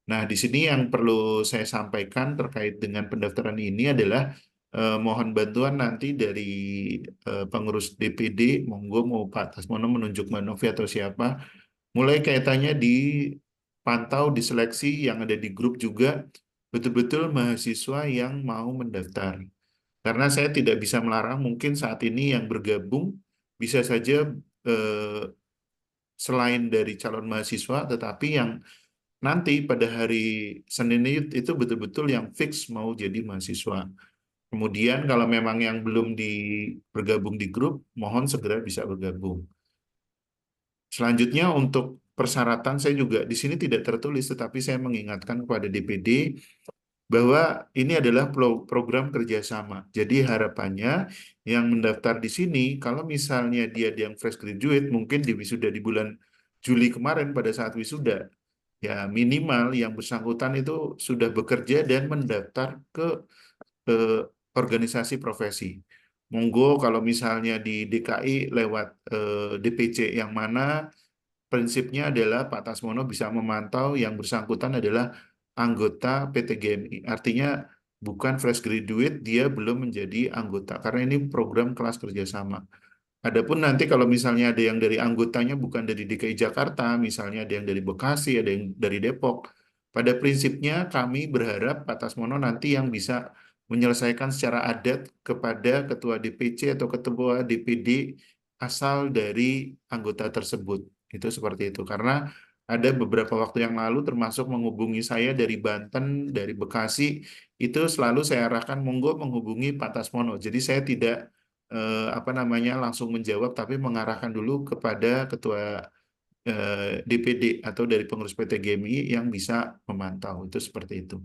S3: Nah, di sini yang perlu saya sampaikan terkait dengan pendaftaran ini adalah mohon bantuan nanti dari pengurus DPD, monggo mau Pak Tasmono menunjuk Mbak Novi atau siapa, mulai kaitannya dipantau, diseleksi yang ada di grup juga, betul-betul mahasiswa yang mau mendaftar. Karena saya tidak bisa melarang, mungkin saat ini yang bergabung bisa saja selain dari calon mahasiswa, tetapi yang nanti pada hari Senin itu betul-betul yang fix mau jadi mahasiswa. Kemudian kalau memang yang belum bergabung di grup, mohon segera bisa bergabung. Selanjutnya untuk persyaratan saya juga di sini tidak tertulis, tetapi saya mengingatkan kepada DPD bahwa ini adalah program kerjasama. Jadi harapannya yang mendaftar di sini, kalau misalnya dia yang fresh graduate, mungkin di wisuda di bulan Juli kemarin pada saat wisuda, ya minimal yang bersangkutan itu sudah bekerja dan mendaftar ke organisasi profesi. Monggo kalau misalnya di DKI lewat DPC yang mana, prinsipnya adalah Pak Tasmono bisa memantau yang bersangkutan adalah anggota PTGMI. Artinya bukan fresh graduate, dia belum menjadi anggota. Karena ini program kelas kerjasama. Adapun nanti kalau misalnya ada yang dari anggotanya bukan dari DKI Jakarta, misalnya ada yang dari Bekasi, ada yang dari Depok, pada prinsipnya kami berharap Pak Tasmono nanti yang bisa menyelesaikan secara adat kepada ketua DPC atau ketua DPD asal dari anggota tersebut. Itu seperti itu. Karena ada beberapa waktu yang lalu termasuk menghubungi saya dari Banten, dari Bekasi, itu selalu saya arahkan monggo menghubungi Pak Tasmono. Jadi saya tidak langsung menjawab, tapi mengarahkan dulu kepada ketua DPD atau dari pengurus PT GMI yang bisa memantau. Itu seperti itu.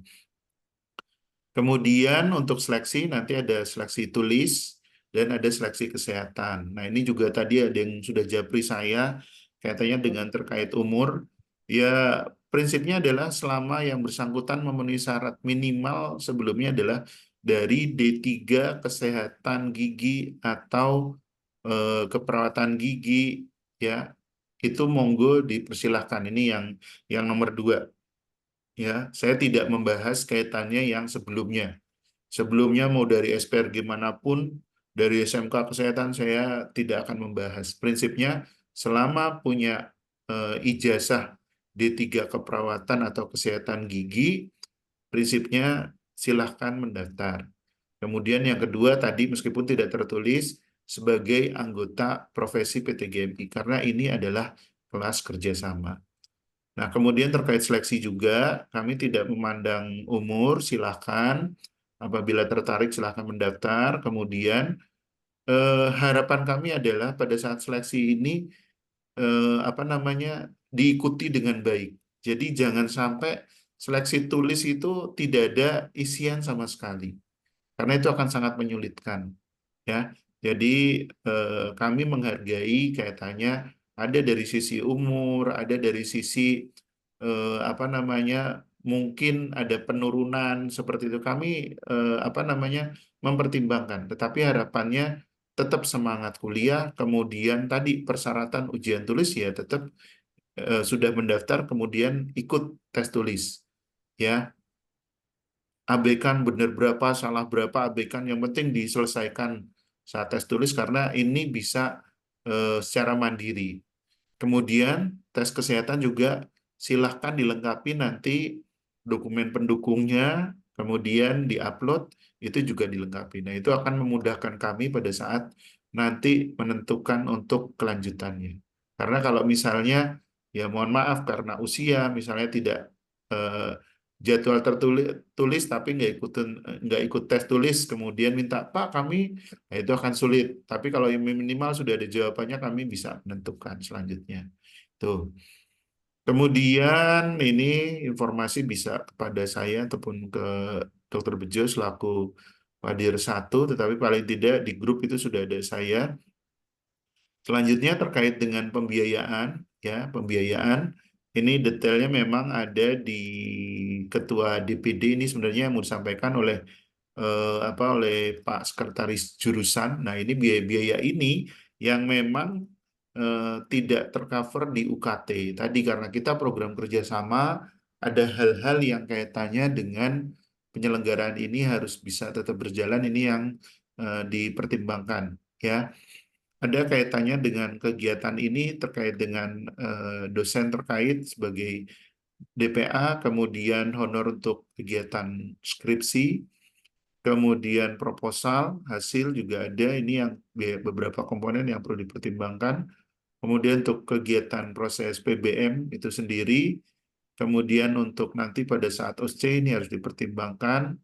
S3: Kemudian untuk seleksi nanti ada seleksi tulis dan ada seleksi kesehatan. Nah ini juga tadi ada yang sudah japri saya kaitannya dengan terkait umur. Ya prinsipnya adalah selama yang bersangkutan memenuhi syarat minimal sebelumnya adalah dari D3 kesehatan gigi atau keperawatan gigi, ya itu monggo dipersilahkan. Ini yang nomor 2. Ya, saya tidak membahas kaitannya yang sebelumnya. Sebelumnya mau dari SPRG manapun, dari SMK Kesehatan saya tidak akan membahas. Prinsipnya selama punya ijazah D3 keperawatan atau kesehatan gigi, prinsipnya silahkan mendaftar. Kemudian yang kedua tadi meskipun tidak tertulis sebagai anggota profesi PT GMI karena ini adalah kelas kerjasama. Nah, kemudian terkait seleksi juga, kami tidak memandang umur, silakan. Apabila tertarik, silakan mendaftar. Kemudian, harapan kami adalah pada saat seleksi ini, diikuti dengan baik. Jadi, jangan sampai seleksi tulis itu tidak ada isian sama sekali. Karena itu akan sangat menyulitkan. Ya, jadi kami menghargai kaitannya ada dari sisi umur, ada dari sisi mungkin ada penurunan seperti itu. Kami mempertimbangkan, tetapi harapannya tetap semangat kuliah. Kemudian tadi persyaratan ujian tulis ya tetap sudah mendaftar, kemudian ikut tes tulis, ya. Abaikan benar berapa, salah berapa, abaikan, yang penting diselesaikan saat tes tulis karena ini bisa secara mandiri. Kemudian tes kesehatan juga silahkan dilengkapi nanti dokumen pendukungnya, kemudian diupload, itu juga dilengkapi. Nah itu akan memudahkan kami pada saat nanti menentukan untuk kelanjutannya. Karena kalau misalnya, ya mohon maaf karena usia, misalnya tidak jadwal tertulis tapi nggak ikut tes tulis kemudian minta Pak kami, nah itu akan sulit. Tapi kalau yang minimal sudah ada jawabannya kami bisa menentukan selanjutnya. Tuh. Kemudian ini informasi bisa kepada saya ataupun ke Dr. Bejo selaku Padir 1, tetapi paling tidak di grup itu sudah ada saya. Selanjutnya terkait dengan pembiayaan, ya pembiayaan. Ini detailnya memang ada di Ketua DPD, ini sebenarnya yang mau disampaikan oleh oleh Pak Sekretaris Jurusan. Nah ini biaya-biaya ini yang memang tidak tercover di UKT. Tadi karena kita program kerjasama, ada hal-hal yang kaitannya dengan penyelenggaraan ini harus bisa tetap berjalan. Ini yang dipertimbangkan, ya. Ada kaitannya dengan kegiatan ini terkait dengan dosen terkait sebagai DPA, kemudian honor untuk kegiatan skripsi, kemudian proposal, hasil juga ada. Ini yang beberapa komponen yang perlu dipertimbangkan. Kemudian untuk kegiatan proses PBM itu sendiri, kemudian untuk nanti pada saat OSCE ini harus dipertimbangkan.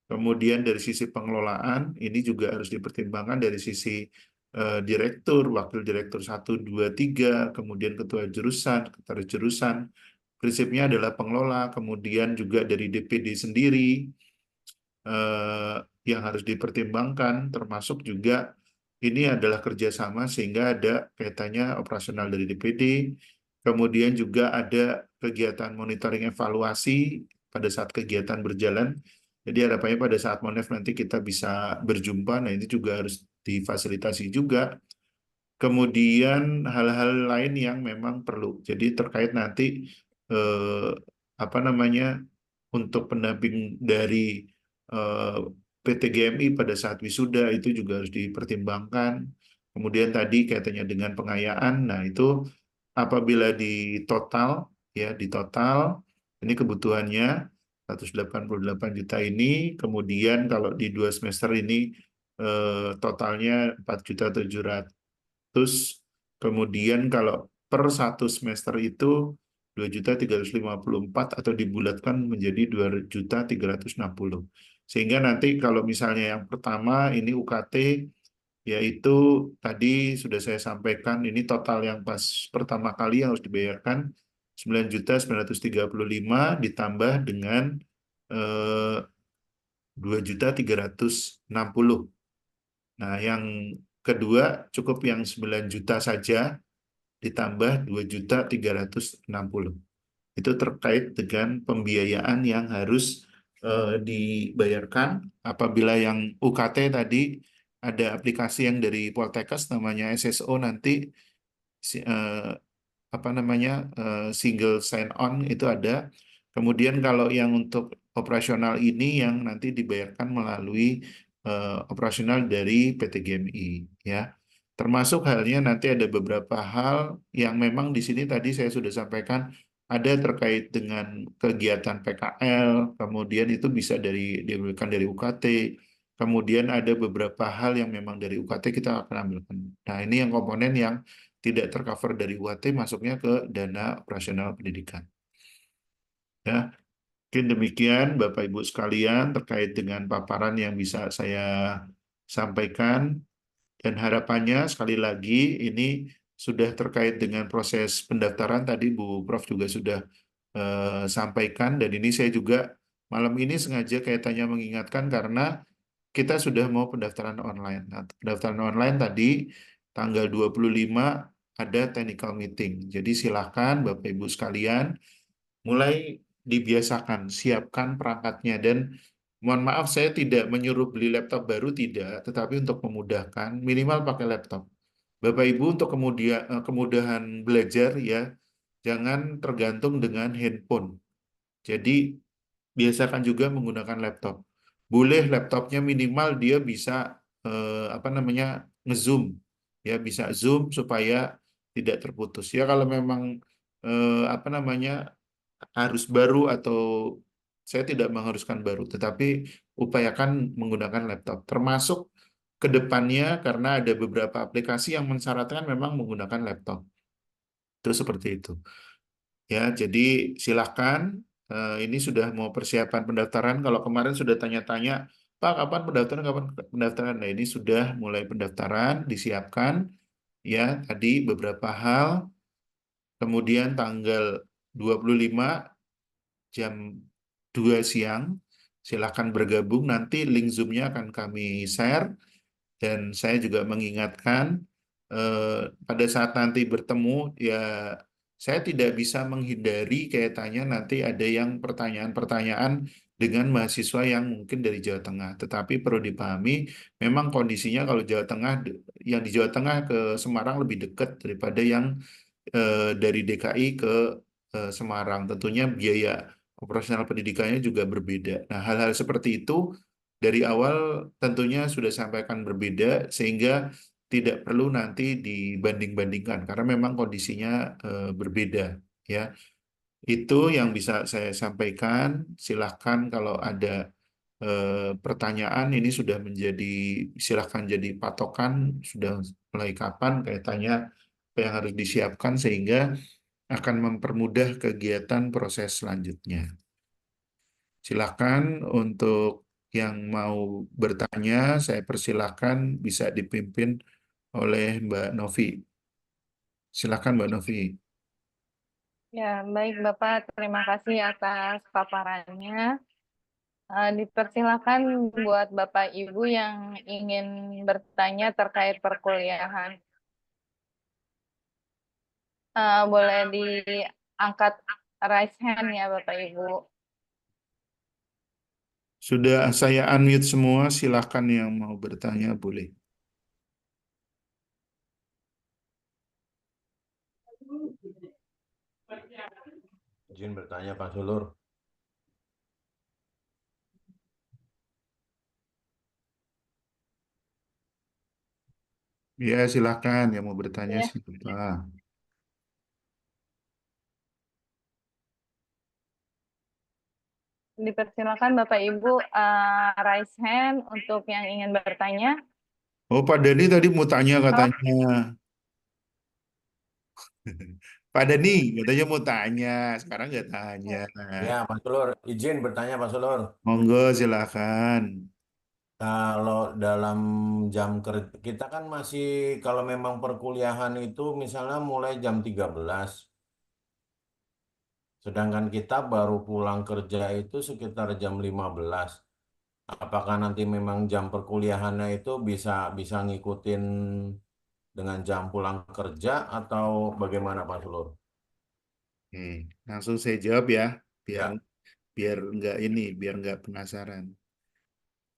S3: Kemudian dari sisi pengelolaan, ini juga harus dipertimbangkan dari sisi direktur, wakil direktur 1, 2, 3, kemudian ketua jurusan, sekretaris jurusan. Prinsipnya adalah pengelola, kemudian juga dari DPD sendiri yang harus dipertimbangkan, termasuk juga ini adalah kerjasama sehingga ada kaitannya operasional dari DPD, kemudian juga ada kegiatan monitoring evaluasi pada saat kegiatan berjalan. Jadi harapannya pada saat Monef nanti kita bisa berjumpa, nah ini juga harus difasilitasi juga. Kemudian hal-hal lain yang memang perlu. Jadi terkait nanti untuk pendamping dari PT GMI pada saat wisuda itu juga harus dipertimbangkan. Kemudian tadi kaitannya dengan pengayaan, nah itu apabila di total ini kebutuhannya 188 juta ini, kemudian kalau di 2 semester ini totalnya 4.700.000, kemudian kalau per 1 semester itu 2.354 atau dibulatkan menjadi 2.360. Sehingga nanti kalau misalnya yang pertama ini UKT, yaitu tadi sudah saya sampaikan ini total yang pas pertama kali yang harus dibayarkan 9.935 ditambah dengan 2.360. Nah, yang kedua cukup yang 9 juta saja ditambah 2.360. Itu terkait dengan pembiayaan yang harus dibayarkan apabila yang UKT tadi ada aplikasi yang dari Poltekkes namanya SSO nanti apa namanya single sign on itu ada. Kemudian kalau yang untuk operasional ini yang nanti dibayarkan melalui operasional dari PT GMI ya. Termasuk halnya nanti ada beberapa hal yang memang di sini tadi saya sudah sampaikan ada terkait dengan kegiatan PKL, kemudian itu bisa diambilkan dari UKT, kemudian ada beberapa hal yang memang dari UKT kita akan ambilkan. Nah, ini yang komponen yang tidak tercover dari UKT masuknya ke dana operasional pendidikan. Ya, mungkin demikian Bapak Ibu sekalian terkait dengan paparan yang bisa saya sampaikan. Dan harapannya sekali lagi ini sudah terkait dengan proses pendaftaran tadi Bu Prof juga sudah sampaikan dan ini saya juga malam ini sengaja kaitannya mengingatkan karena kita sudah mau pendaftaran online. Nah, pendaftaran online tadi tanggal 25 ada technical meeting. Jadi silakan Bapak Ibu sekalian mulai dibiasakan, siapkan perangkatnya dan mohon maaf saya tidak menyuruh beli laptop baru tidak, tetapi untuk memudahkan minimal pakai laptop. Bapak Ibu untuk kemudahan belajar ya, jangan tergantung dengan handphone. Jadi biasakan juga menggunakan laptop. Boleh laptopnya minimal dia bisa apa namanya ngezoom ya, bisa zoom supaya tidak terputus. Ya kalau memang apa namanya harus baru atau saya tidak mengharuskan baru, tetapi upayakan menggunakan laptop. Termasuk ke depannya karena ada beberapa aplikasi yang mensyaratkan memang menggunakan laptop. Itu seperti itu. Ya, jadi silahkan. Ini sudah mau persiapan pendaftaran. Kalau kemarin sudah tanya-tanya, Pak, kapan pendaftaran? Kapan pendaftaran? Nah, ini sudah mulai pendaftaran, disiapkan. Ya, tadi beberapa hal. Kemudian tanggal 25 jam 2 siang, silahkan bergabung. Nanti link Zoom-nya akan kami share. Dan saya juga mengingatkan, pada saat nanti bertemu, ya saya tidak bisa menghindari kaitannya nanti ada yang pertanyaan-pertanyaan dengan mahasiswa yang mungkin dari Jawa Tengah. Tetapi perlu dipahami, memang kondisinya kalau Jawa Tengah, yang di Jawa Tengah ke Semarang lebih dekat daripada yang dari DKI ke Semarang. Tentunya biaya operasional pendidikannya juga berbeda. Nah, hal-hal seperti itu dari awal tentunya sudah sampaikan berbeda sehingga tidak perlu nanti dibanding-bandingkan karena memang kondisinya berbeda ya. Itu yang bisa saya sampaikan. Silahkan kalau ada pertanyaan ini sudah menjadi silahkan jadi patokan sudah mulai kapan kaitannya apa yang harus disiapkan sehingga akan mempermudah kegiatan proses selanjutnya. Silahkan untuk yang mau bertanya, saya persilahkan bisa dipimpin oleh Mbak Novi. Silahkan Mbak Novi.
S1: Ya, baik Bapak, terima kasih atas paparannya. Dipersilakan buat Bapak Ibu yang ingin bertanya terkait perkuliahan. Boleh diangkat raise hand ya Bapak Ibu.
S3: Sudah saya unmute semua, silahkan yang mau bertanya boleh.
S5: Izin bertanya Pak Sulur.
S3: Ya, silahkan yang mau bertanya
S1: Ya.
S3: siapa.
S1: Dipersilakan Bapak Ibu raise hand untuk yang ingin bertanya.
S3: Oh, Pak Dani tadi mau tanya katanya. Pak Dani katanya mau tanya, sekarang nggak tanya.
S5: Ya, Pak Sulur, izin bertanya Pak Sulur.
S3: Monggo silakan.
S5: Kalau dalam jam kerja, kita kan masih, kalau memang perkuliahan itu misalnya mulai jam 13, sedangkan kita baru pulang kerja itu sekitar jam 15. Apakah nanti memang jam perkuliahannya itu bisa bisa ngikutin dengan jam pulang kerja atau bagaimana Pak Sulur?
S3: Langsung saya jawab ya, biar
S5: Ya,
S3: biar nggak penasaran.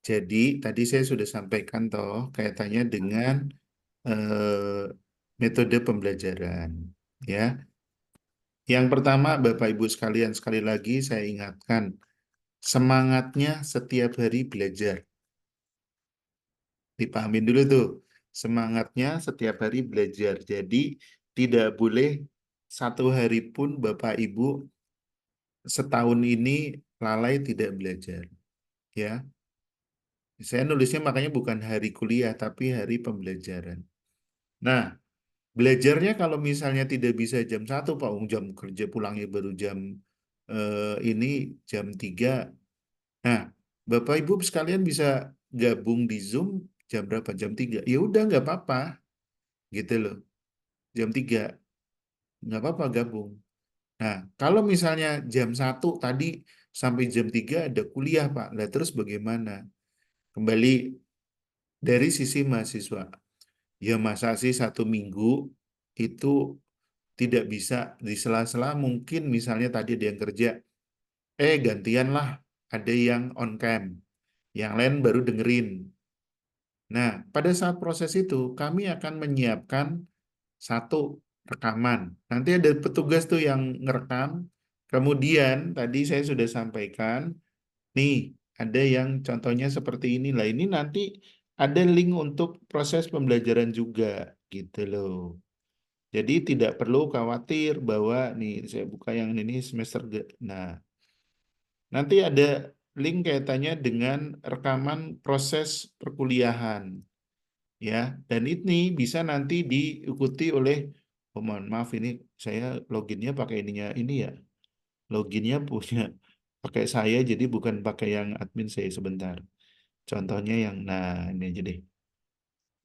S3: Jadi tadi saya sudah sampaikan toh kaitannya dengan metode pembelajaran, ya. Yang pertama, Bapak Ibu sekalian, sekali lagi saya ingatkan, semangatnya setiap hari belajar. Dipahamin dulu tuh, semangatnya setiap hari belajar. Jadi tidak boleh satu hari pun Bapak Ibu setahun ini lalai tidak belajar, ya. Saya nulisnya makanya bukan hari kuliah, tapi hari pembelajaran. Nah, belajarnya kalau misalnya tidak bisa jam 1, Pak, jam kerja pulangnya baru ini jam 3. Nah, Bapak Ibu sekalian bisa gabung di Zoom jam berapa? Jam 3. Ya udah nggak apa-apa, gitu loh. Jam 3 nggak apa-apa gabung. Nah, kalau misalnya jam 1 tadi sampai jam 3 ada kuliah, Pak. Lah terus bagaimana? Kembali dari sisi mahasiswa. Ya masa sih 1 minggu itu tidak bisa di sela-sela, mungkin misalnya tadi ada yang kerja, gantian lah, ada yang on cam, yang lain baru dengerin. Nah, pada saat proses itu kami akan menyiapkan satu rekaman. Nanti ada petugas tuh yang ngerekam. Kemudian tadi saya sudah sampaikan, nih ada yang contohnya seperti inilah. Ini nanti ada link untuk proses pembelajaran juga, gitu loh. Jadi tidak perlu khawatir bahwa nih saya buka yang ini semester. Nah, nanti ada link kaitannya dengan rekaman proses perkuliahan, ya. Dan ini bisa nanti diikuti oleh, oh mohon maaf ini saya loginnya pakai ininya ini ya. Loginnya punya pakai saya jadi bukan pakai yang admin saya sebentar. Contohnya yang nah ini aja deh.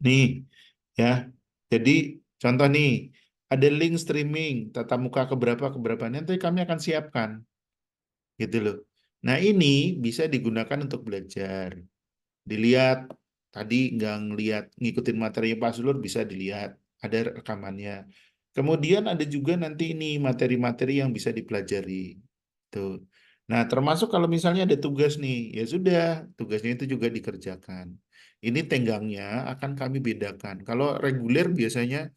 S3: Nih, ya. Jadi contoh nih, ada link streaming tatap muka ke berapa nanti kami akan siapkan, gitu loh. Nah ini bisa digunakan untuk belajar. Dilihat tadi nggak ngelihat ngikutin materinya Pak Sulur bisa dilihat ada rekamannya. Kemudian ada juga nanti ini materi-materi yang bisa dipelajari. Tuh. Nah, termasuk kalau misalnya ada tugas nih, ya sudah, tugasnya itu juga dikerjakan. Ini tenggangnya akan kami bedakan. Kalau reguler biasanya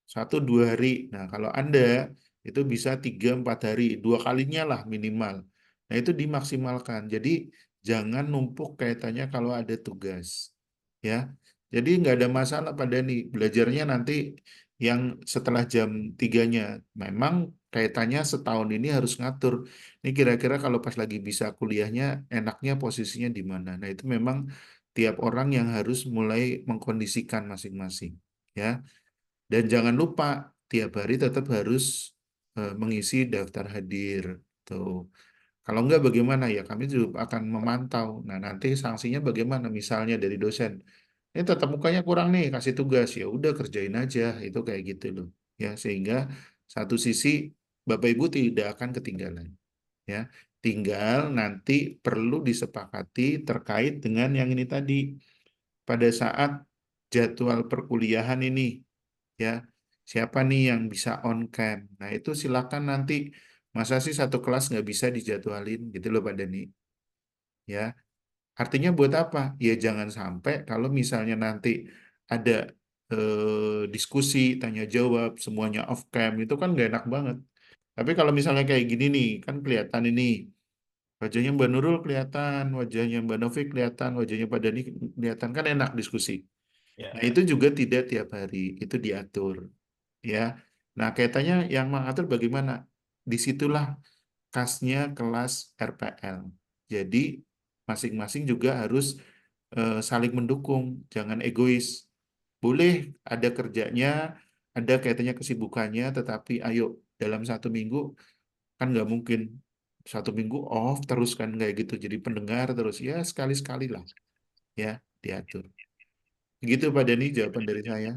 S3: 1-2 hari. Nah, kalau Anda itu bisa 3-4 hari, 2 kalinya lah minimal. Nah, itu dimaksimalkan. Jadi jangan numpuk kaitannya kalau ada tugas, ya. Jadi nggak ada masalah pada nih belajarnya nanti yang setelah jam 3-nya. Memang kaitannya setahun ini harus ngatur. Ini kira-kira kalau pas lagi bisa kuliahnya enaknya posisinya di mana. Nah, itu memang tiap orang yang harus mulai mengkondisikan masing-masing, ya. Dan jangan lupa tiap hari tetap harus mengisi daftar hadir. Tuh. Kalau enggak bagaimana ya? Kami juga akan memantau. Nah, nanti sanksinya bagaimana? Misalnya dari dosen, ini tetap mukanya kurang nih, kasih tugas. Ya udah kerjain aja. Itu kayak gitu loh. Ya, sehingga satu sisi Bapak Ibu tidak akan ketinggalan. Ya, tinggal nanti perlu disepakati terkait dengan yang ini tadi. Pada saat jadwal perkuliahan ini, ya siapa nih yang bisa on cam. Nah itu silakan nanti, masa sih satu kelas nggak bisa dijadwalin gitu loh Pak Dani, ya. Artinya buat apa ya, jangan sampai kalau misalnya nanti ada diskusi tanya jawab semuanya off cam itu kan nggak enak banget. Tapi kalau misalnya kayak gini nih kan kelihatan ini wajahnya Mbak Nurul kelihatan, wajahnya Mbak Novi kelihatan, wajahnya Pak Dani kelihatan, kan enak diskusi.
S5: ya.
S3: Nah, itu juga tidak tiap hari, itu diatur, ya. Nah, kaitannya yang mengatur bagaimana? Disitulah khasnya kelas RPL. Jadi masing-masing juga harus saling mendukung, jangan egois. Boleh ada kerjanya, ada kaitannya kesibukannya, tetapi ayo dalam 1 minggu kan nggak mungkin 1 minggu off terus kan kayak gitu. Jadi pendengar terus ya sekali-sekali lah ya diatur. Begitu Pak Dani jawaban dari saya.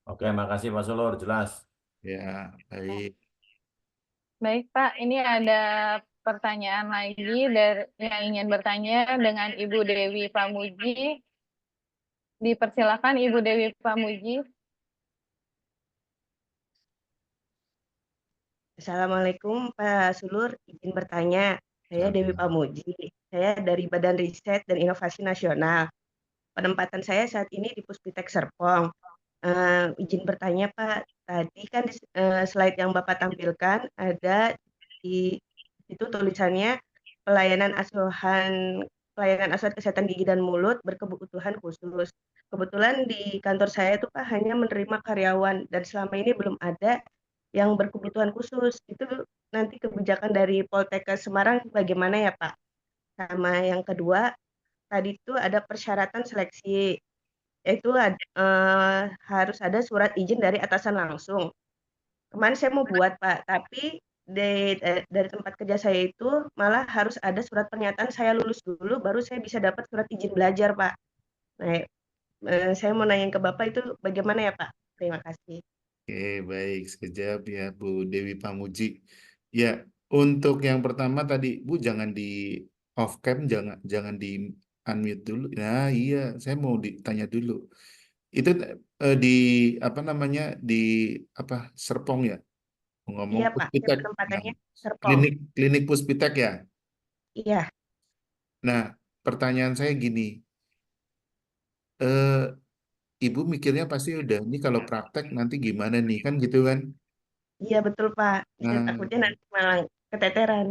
S5: Oke, makasih Pak Sulur, jelas.
S3: Ya baik.
S1: Baik Pak, ini ada pertanyaan lagi dari yang ingin bertanya dengan Ibu Dewi Pamuji. Dipersilakan Ibu Dewi Pamuji.
S6: Assalamualaikum Pak Sulur, izin bertanya. Saya Dewi Pamuji. Saya dari Badan Riset dan Inovasi Nasional. Penempatan saya saat ini di Puspitek Serpong. Izin bertanya Pak, tadi kan di slide yang Bapak tampilkan ada di itu tulisannya pelayanan asuhan kesehatan gigi dan mulut berkebutuhan khusus. Kebetulan di kantor saya itu Pak hanya menerima karyawan dan selama ini belum ada yang berkebutuhan khusus. Itu nanti kebijakan dari Poltekkes Semarang bagaimana ya Pak? Sama yang kedua, tadi itu ada persyaratan seleksi, yaitu harus ada surat izin dari atasan langsung. Kemarin saya mau buat Pak, tapi dari tempat kerja saya itu malah harus ada surat pernyataan saya lulus dulu, baru saya bisa dapat surat izin belajar Pak. Nah, saya mau nanya ke Bapak itu bagaimana ya Pak? Terima kasih.
S3: Oke, baik. Sekejap ya, Bu Dewi Pamuji. Ya, untuk yang pertama tadi, Bu jangan di off cam, jangan di unmute dulu. Nah, iya, saya mau ditanya dulu. Itu di apa namanya di apa Serpong ya? Ngomong
S6: Iya Pak, saya
S3: Puspitek. Nah,
S6: penempatannya Serpong.
S3: klinik Puspitek ya.
S6: Iya,
S3: Nah, pertanyaan saya gini, eh, Ibu mikirnya pasti udah ini kalau praktek nanti gimana nih kan gitu kan?
S6: iya betul Pak. Saya
S3: Nah,
S6: takutnya nanti malah keteteran.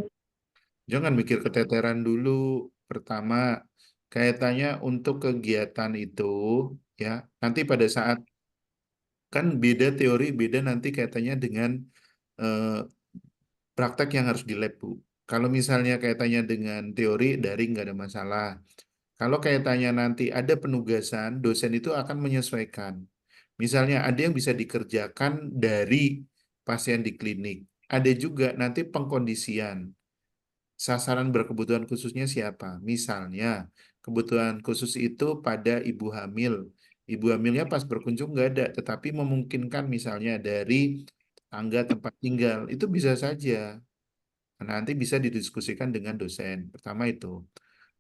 S3: jangan mikir keteteran dulu. Pertama, kaitannya untuk kegiatan itu ya, nanti pada saat kan beda teori, beda nanti kaitannya dengan eh, praktek yang harus di lab, Bu. Kalau misalnya kaitannya dengan teori, daring nggak ada masalah. Kalau kaitannya nanti ada penugasan, dosen itu akan menyesuaikan. Misalnya ada yang bisa dikerjakan dari pasien di klinik. Ada juga nanti pengkondisian. Sasaran berkebutuhan khususnya siapa? Misalnya, kebutuhan khusus itu pada ibu hamil. Ibu hamilnya pas berkunjung nggak ada, tetapi memungkinkan misalnya dari tangga tempat tinggal. Itu bisa saja. Nanti bisa didiskusikan dengan dosen. Pertama itu.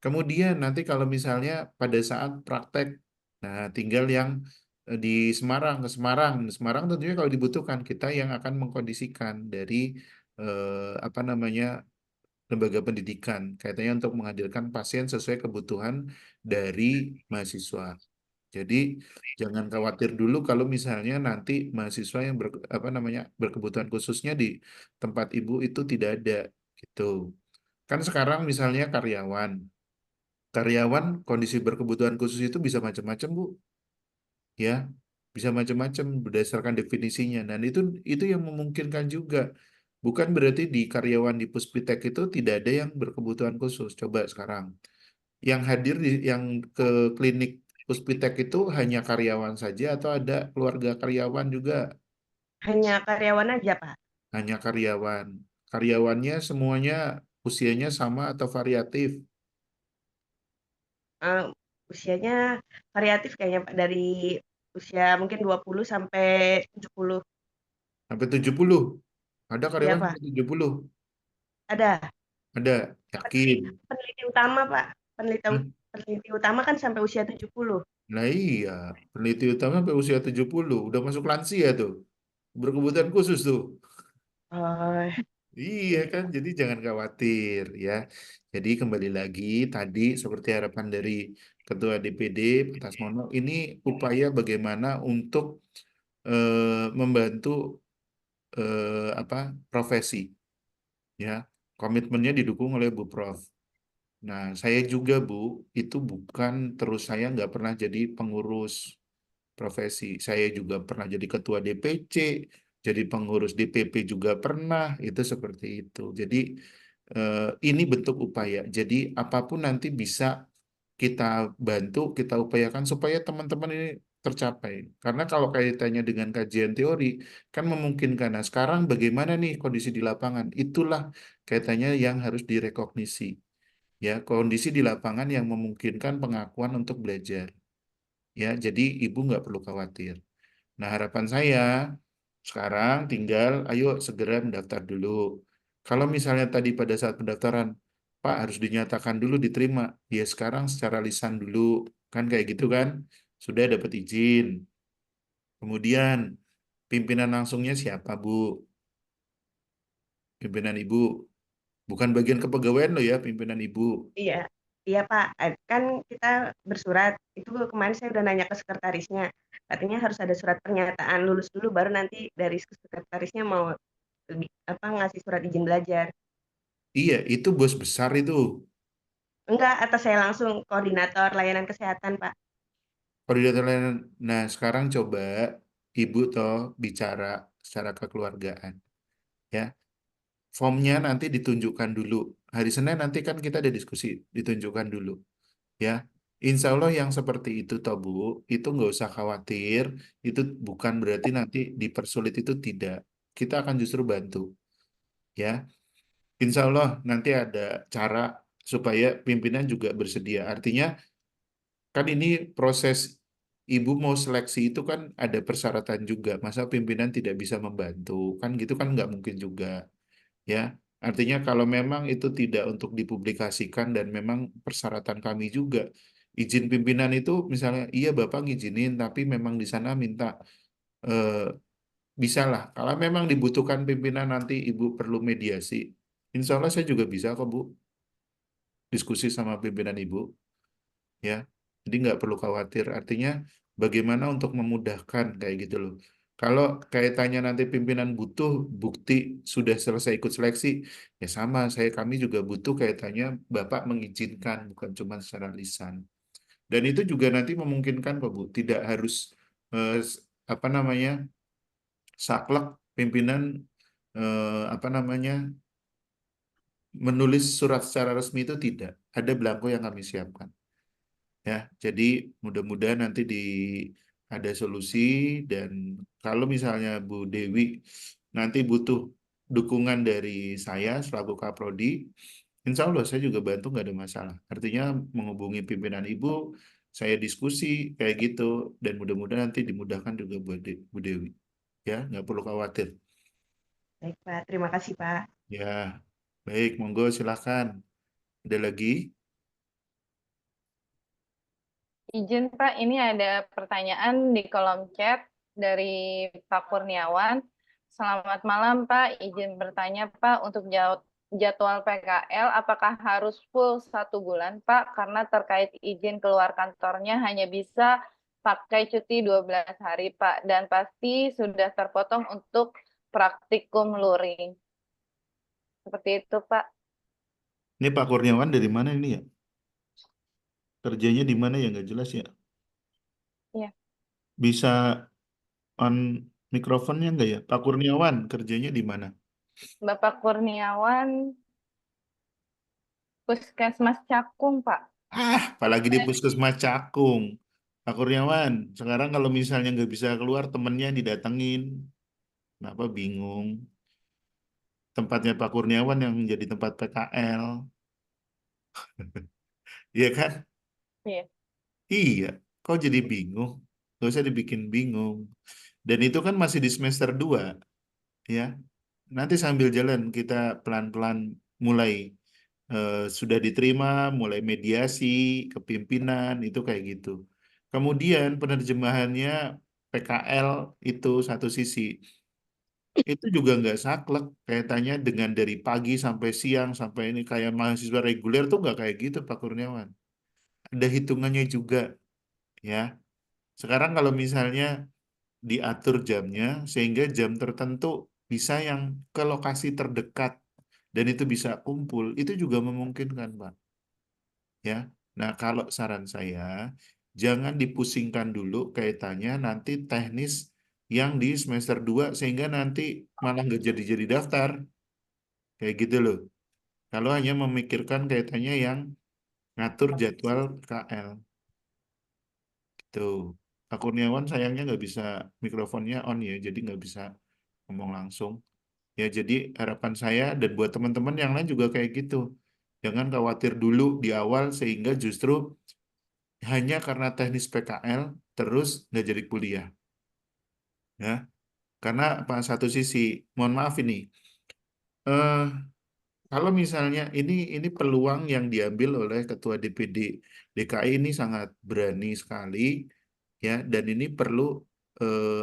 S3: Kemudian nanti kalau misalnya pada saat praktek, nah tinggal yang di Semarang, ke Semarang. Di Semarang tentunya kalau dibutuhkan, kita yang akan mengkondisikan dari apa namanya lembaga pendidikan kaitannya untuk menghadirkan pasien sesuai kebutuhan dari mahasiswa. Jadi jangan khawatir dulu kalau misalnya nanti mahasiswa yang apa namanya berkebutuhan khususnya di tempat ibu itu tidak ada gitu. Kan sekarang misalnya karyawan kondisi berkebutuhan khusus itu bisa macam-macam Bu, ya bisa macam-macam berdasarkan definisinya. Dan itu yang memungkinkan juga. Bukan berarti di karyawan di Puspitek itu tidak ada yang berkebutuhan khusus. Coba sekarang. Yang hadir yang ke klinik Puspitek itu hanya karyawan saja atau ada keluarga karyawan juga?
S6: Hanya karyawan aja Pak.
S3: Hanya karyawan. Karyawannya semuanya usianya sama atau variatif?
S6: Eh, Usianya variatif kayaknya Pak, dari usia mungkin 20 sampai 70.
S3: Sampai 70? Ada
S6: Iya
S3: karyawan
S6: Pak,
S3: sampai 70?
S6: ada.
S3: Ada,
S6: Peneliti,
S3: yakin?
S6: peneliti utama Pak. Peneliti,
S3: Hmm?
S6: peneliti utama kan sampai usia 70.
S3: Nah iya, peneliti utama sampai usia 70, udah masuk lansia tuh. Berkebutuhan khusus tuh.
S6: Oh,
S3: Iya kan, jadi jangan khawatir ya. Jadi kembali lagi tadi seperti harapan dari Ketua DPD Pak Tasmono, ini upaya bagaimana untuk membantu apa profesi ya. Komitmennya didukung oleh Bu Prof. Nah, saya juga Bu, itu bukan terus saya nggak pernah jadi pengurus profesi. Saya juga pernah jadi ketua DPC, jadi pengurus DPP juga pernah, itu seperti itu. Jadi ini bentuk upaya. Jadi apapun nanti bisa kita bantu, kita upayakan supaya teman-teman ini tercapai. Karena kalau kaitannya dengan kajian teori, kan memungkinkan. Nah, sekarang bagaimana nih kondisi di lapangan? Itulah kaitannya yang harus direkognisi. Ya, kondisi di lapangan yang memungkinkan pengakuan untuk belajar. Ya, jadi ibu nggak perlu khawatir. Nah, harapan saya sekarang tinggal ayo segera mendaftar dulu. Kalau misalnya tadi pada saat pendaftaran, Pak harus dinyatakan dulu diterima. Ya sekarang secara lisan dulu. Kan kayak gitu kan? Sudah dapat izin. Kemudian pimpinan langsungnya siapa, Bu? Pimpinan Ibu. Bukan bagian kepegawaian loh ya, pimpinan Ibu.
S6: Iya, iya Pak. Kan kita bersurat. Itu kemarin saya udah nanya ke sekretarisnya. Katanya harus ada surat pernyataan lulus dulu, baru nanti dari sekretarisnya mau ngasih surat izin belajar.
S3: Iya, itu bos besar itu.
S6: Enggak, atas saya langsung koordinator layanan kesehatan Pak.
S3: Koordinator layanan. Nah, sekarang coba Ibu toh bicara secara kekeluargaan. Ya, formnya nanti ditunjukkan dulu. Hari Senin nanti kan kita ada diskusi, ditunjukkan dulu. Ya, Insya Allah yang seperti itu toh Bu, itu nggak usah khawatir. Itu bukan berarti nanti dipersulit, itu tidak. Kita akan justru bantu. Ya, Insya Allah nanti ada cara supaya pimpinan juga bersedia. Artinya kan ini proses ibu mau seleksi itu kan ada persyaratan juga. Masa pimpinan tidak bisa membantu? Kan gitu kan nggak mungkin juga. Ya, artinya kalau memang itu tidak untuk dipublikasikan dan memang persyaratan kami juga, izin pimpinan itu misalnya iya Bapak ngizinin tapi memang di sana minta eh, bisa lah. Kalau memang dibutuhkan pimpinan nanti Ibu perlu mediasi, Insya Allah saya juga bisa kok Bu diskusi sama pimpinan Ibu ya. Jadi nggak perlu khawatir. Artinya bagaimana untuk memudahkan kayak gitu loh. Kalau kaitannya nanti pimpinan butuh bukti sudah selesai ikut seleksi, ya sama. Kami juga butuh kaitannya Bapak mengizinkan, bukan cuma secara lisan. Dan itu juga nanti memungkinkan Pak Bu, tidak harus apa namanya saklek pimpinan apa namanya menulis surat secara resmi itu tidak. Ada belangko yang kami siapkan. Ya, jadi mudah-mudahan nanti ada solusi dan kalau misalnya Bu Dewi nanti butuh dukungan dari saya selaku Kaprodi, Insya Allah saya juga bantu nggak ada masalah. Artinya menghubungi pimpinan Ibu, saya diskusi kayak gitu dan mudah-mudahan nanti dimudahkan juga buat Bu Dewi. Ya, nggak perlu khawatir.
S6: Baik Pak, terima kasih Pak.
S3: Ya, baik, monggo silakan. Ada lagi?
S1: Izin Pak, ini ada pertanyaan di kolom chat dari Pak Kurniawan. Selamat malam Pak, izin bertanya Pak, untuk jadwal PKL apakah harus full 1 bulan Pak? Karena terkait izin keluar kantornya hanya bisa pakai cuti 12 hari Pak, dan pasti sudah terpotong untuk praktikum luring. Seperti itu Pak.
S3: Ini Pak Kurniawan dari mana ini ya? Kerjanya di mana ya nggak jelas ya?
S1: Iya.
S3: Bisa on mikrofonnya nggak ya? Pak Kurniawan kerjanya di mana?
S1: Bapak Kurniawan, Puskesmas Cakung Pak.
S3: Apalagi di Puskesmas Cakung. Pak Kurniawan, sekarang kalau misalnya nggak bisa keluar, temennya didatengin. Kenapa bingung? Tempatnya Pak Kurniawan yang menjadi tempat PKL. Iya kan?
S1: Iya.
S3: Iya. Kok jadi bingung? Gak usah dibikin bingung. Dan itu kan masih di semester 2, ya. Nanti sambil jalan kita pelan-pelan mulai sudah diterima, mulai mediasi, kepimpinan, itu kayak gitu. Kemudian penerjemahannya PKL itu satu sisi. Itu juga nggak saklek kaitannya dengan dari pagi sampai siang sampai ini kayak mahasiswa reguler tuh nggak kayak gitu Pak Kurniawan. Ada hitungannya juga ya. Sekarang kalau misalnya diatur jamnya sehingga jam tertentu bisa yang ke lokasi terdekat dan itu bisa kumpul, itu juga memungkinkan, Pak. Ya. Nah, kalau saran saya jangan dipusingkan dulu kaitannya nanti teknis yang di semester 2 sehingga nanti malah nggak jadi daftar. Kayak gitu loh. Kalau hanya memikirkan kaitannya yang ngatur jadwal KL. Gitu. Pak Kurniawan sayangnya nggak bisa, mikrofonnya on ya, jadi nggak bisa ngomong langsung. Ya, jadi harapan saya dan buat teman-teman yang lain juga kayak gitu. Jangan khawatir dulu di awal sehingga justru hanya karena teknis PKL terus nggak jadi kuliah. Ya, karena apa, satu sisi, mohon maaf ini, eh, kalau misalnya ini peluang yang diambil oleh Ketua DPD DKI ini sangat berani sekali, ya, dan ini perlu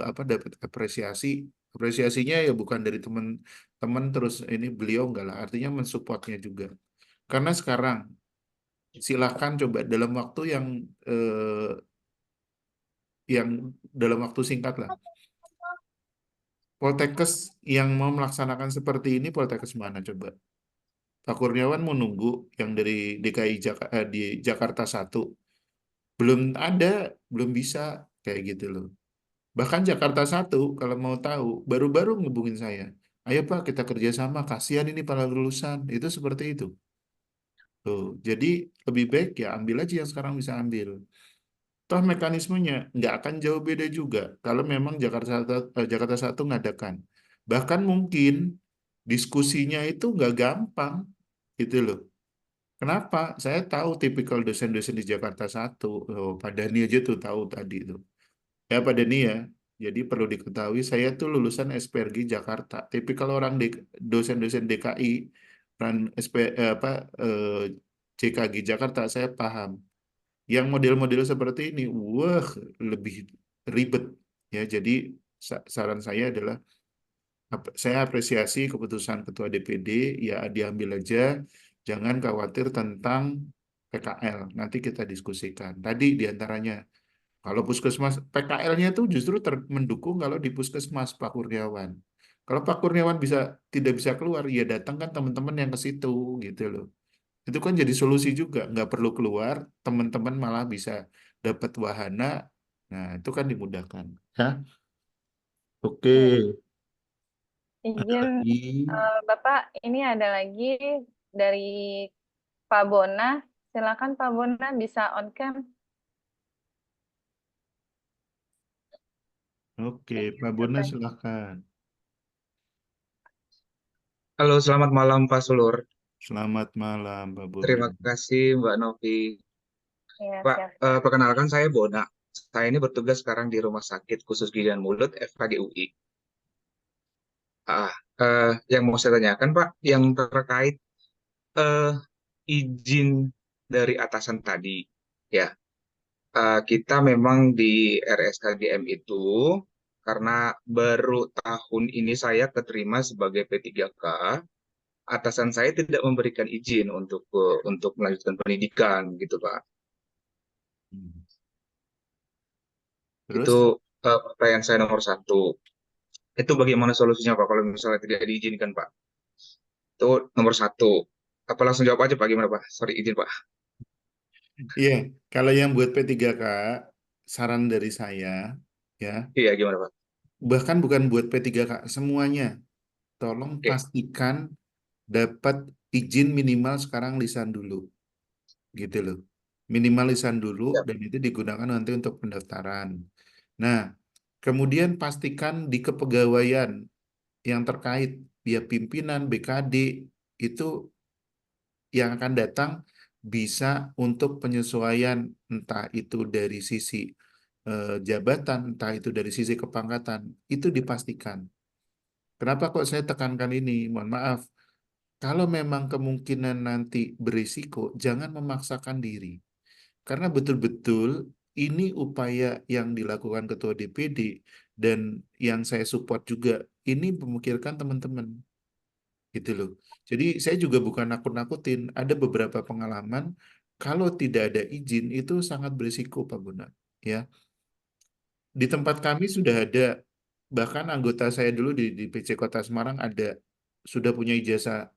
S3: apa, dapat apresiasi. Apresiasinya ya bukan dari teman-teman terus ini beliau enggak lah, artinya mensupportnya juga. Karena sekarang silahkan coba dalam waktu yang dalam waktu singkat lah. Poltekkes yang mau melaksanakan seperti ini, Poltekkes mana coba? Pak Kurniawan mau nunggu yang dari DKI di Jakarta 1. Belum ada, belum bisa kayak gitu loh. Bahkan Jakarta 1 kalau mau tahu baru-baru ngubungin saya. Ayo Pak, kita kerjasama. Kasihan ini para lulusan. Itu seperti itu. Tuh, jadi lebih baik ya ambil aja yang sekarang bisa ambil. Toh mekanismenya nggak akan jauh beda juga kalau memang Jakarta 1 ngadakan. Bahkan mungkin diskusinya itu nggak gampang gitu loh. Kenapa? Saya tahu tipikal dosen-dosen di Jakarta 1. Oh, Pak Dani aja tuh tahu tadi tuh. Ya Pak Dani ya. Jadi perlu diketahui saya tuh lulusan SPRG Jakarta. Tipikal orang dosen-dosen DKI dan CKG Jakarta saya paham. Yang model-model seperti ini, wah, lebih ribet ya. Jadi saran saya adalah saya apresiasi keputusan Ketua DPD, ya diambil aja, jangan khawatir tentang PKL. Nanti kita diskusikan. Tadi diantaranya, kalau puskesmas, PKL-nya itu justru mendukung kalau di puskesmas Pak Kurniawan. Kalau Pak Kurniawan tidak bisa keluar, ya datangkan teman-teman yang ke situ gitu loh. Itu kan jadi solusi juga, nggak perlu keluar, teman-teman malah bisa dapat wahana. Nah, itu kan dimudahkan. Ya, oke.
S1: Izin
S3: Lagi.
S1: Bapak, ini ada lagi dari Pak Bona. Silakan Pak Bona bisa on cam.
S3: Oke, Pak Bona silakan.
S7: Halo, selamat malam Pak Sulur.
S3: Selamat malam, Pak Bona.
S7: Terima kasih Mbak Novi.
S1: Ya,
S7: Pak,
S1: siap.
S7: perkenalkan saya Bona. Saya ini bertugas sekarang di Rumah Sakit Khusus Gigi dan Mulut FKG UI. Yang mau saya tanyakan Pak, yang terkait eh, izin dari atasan tadi, ya. Kita memang di RSKGM itu karena baru tahun ini saya keterima sebagai P3K, atasan saya tidak memberikan izin untuk melanjutkan pendidikan gitu Pak.
S3: Hmm.
S7: Itu
S3: Terus?
S7: pertanyaan saya nomor satu. Itu bagaimana solusinya Pak kalau misalnya tidak diizinkan Pak? Itu nomor satu. Apa langsung jawab aja Pak, gimana Pak? Sorry, izin Pak.
S3: Iya, kalau yang buat P3K, saran dari saya, ya,
S7: Iya, gimana Pak?
S3: bahkan bukan buat P3K, semuanya, tolong
S7: Oke,
S3: pastikan dapat izin minimal sekarang lisan dulu, gitu loh. Minimal lisan dulu,
S7: siap.
S3: dan itu digunakan nanti untuk pendaftaran. Nah, kemudian pastikan di kepegawaian yang terkait, dia pimpinan, BKD, itu yang akan datang bisa untuk penyesuaian, entah itu dari sisi jabatan, entah itu dari sisi kepangkatan, itu dipastikan. Kenapa kok saya tekankan ini? Mohon maaf, kalau memang kemungkinan nanti berisiko, jangan memaksakan diri. Karena betul-betul ini upaya yang dilakukan Ketua DPD dan yang saya support juga, ini memikirkan teman-teman. Gitu loh. Jadi saya juga bukan nakut-nakutin. Ada beberapa pengalaman kalau tidak ada izin itu sangat berisiko Pak Buna. Ya, di tempat kami sudah ada, bahkan anggota saya dulu di PC Kota Semarang ada sudah punya ijazah,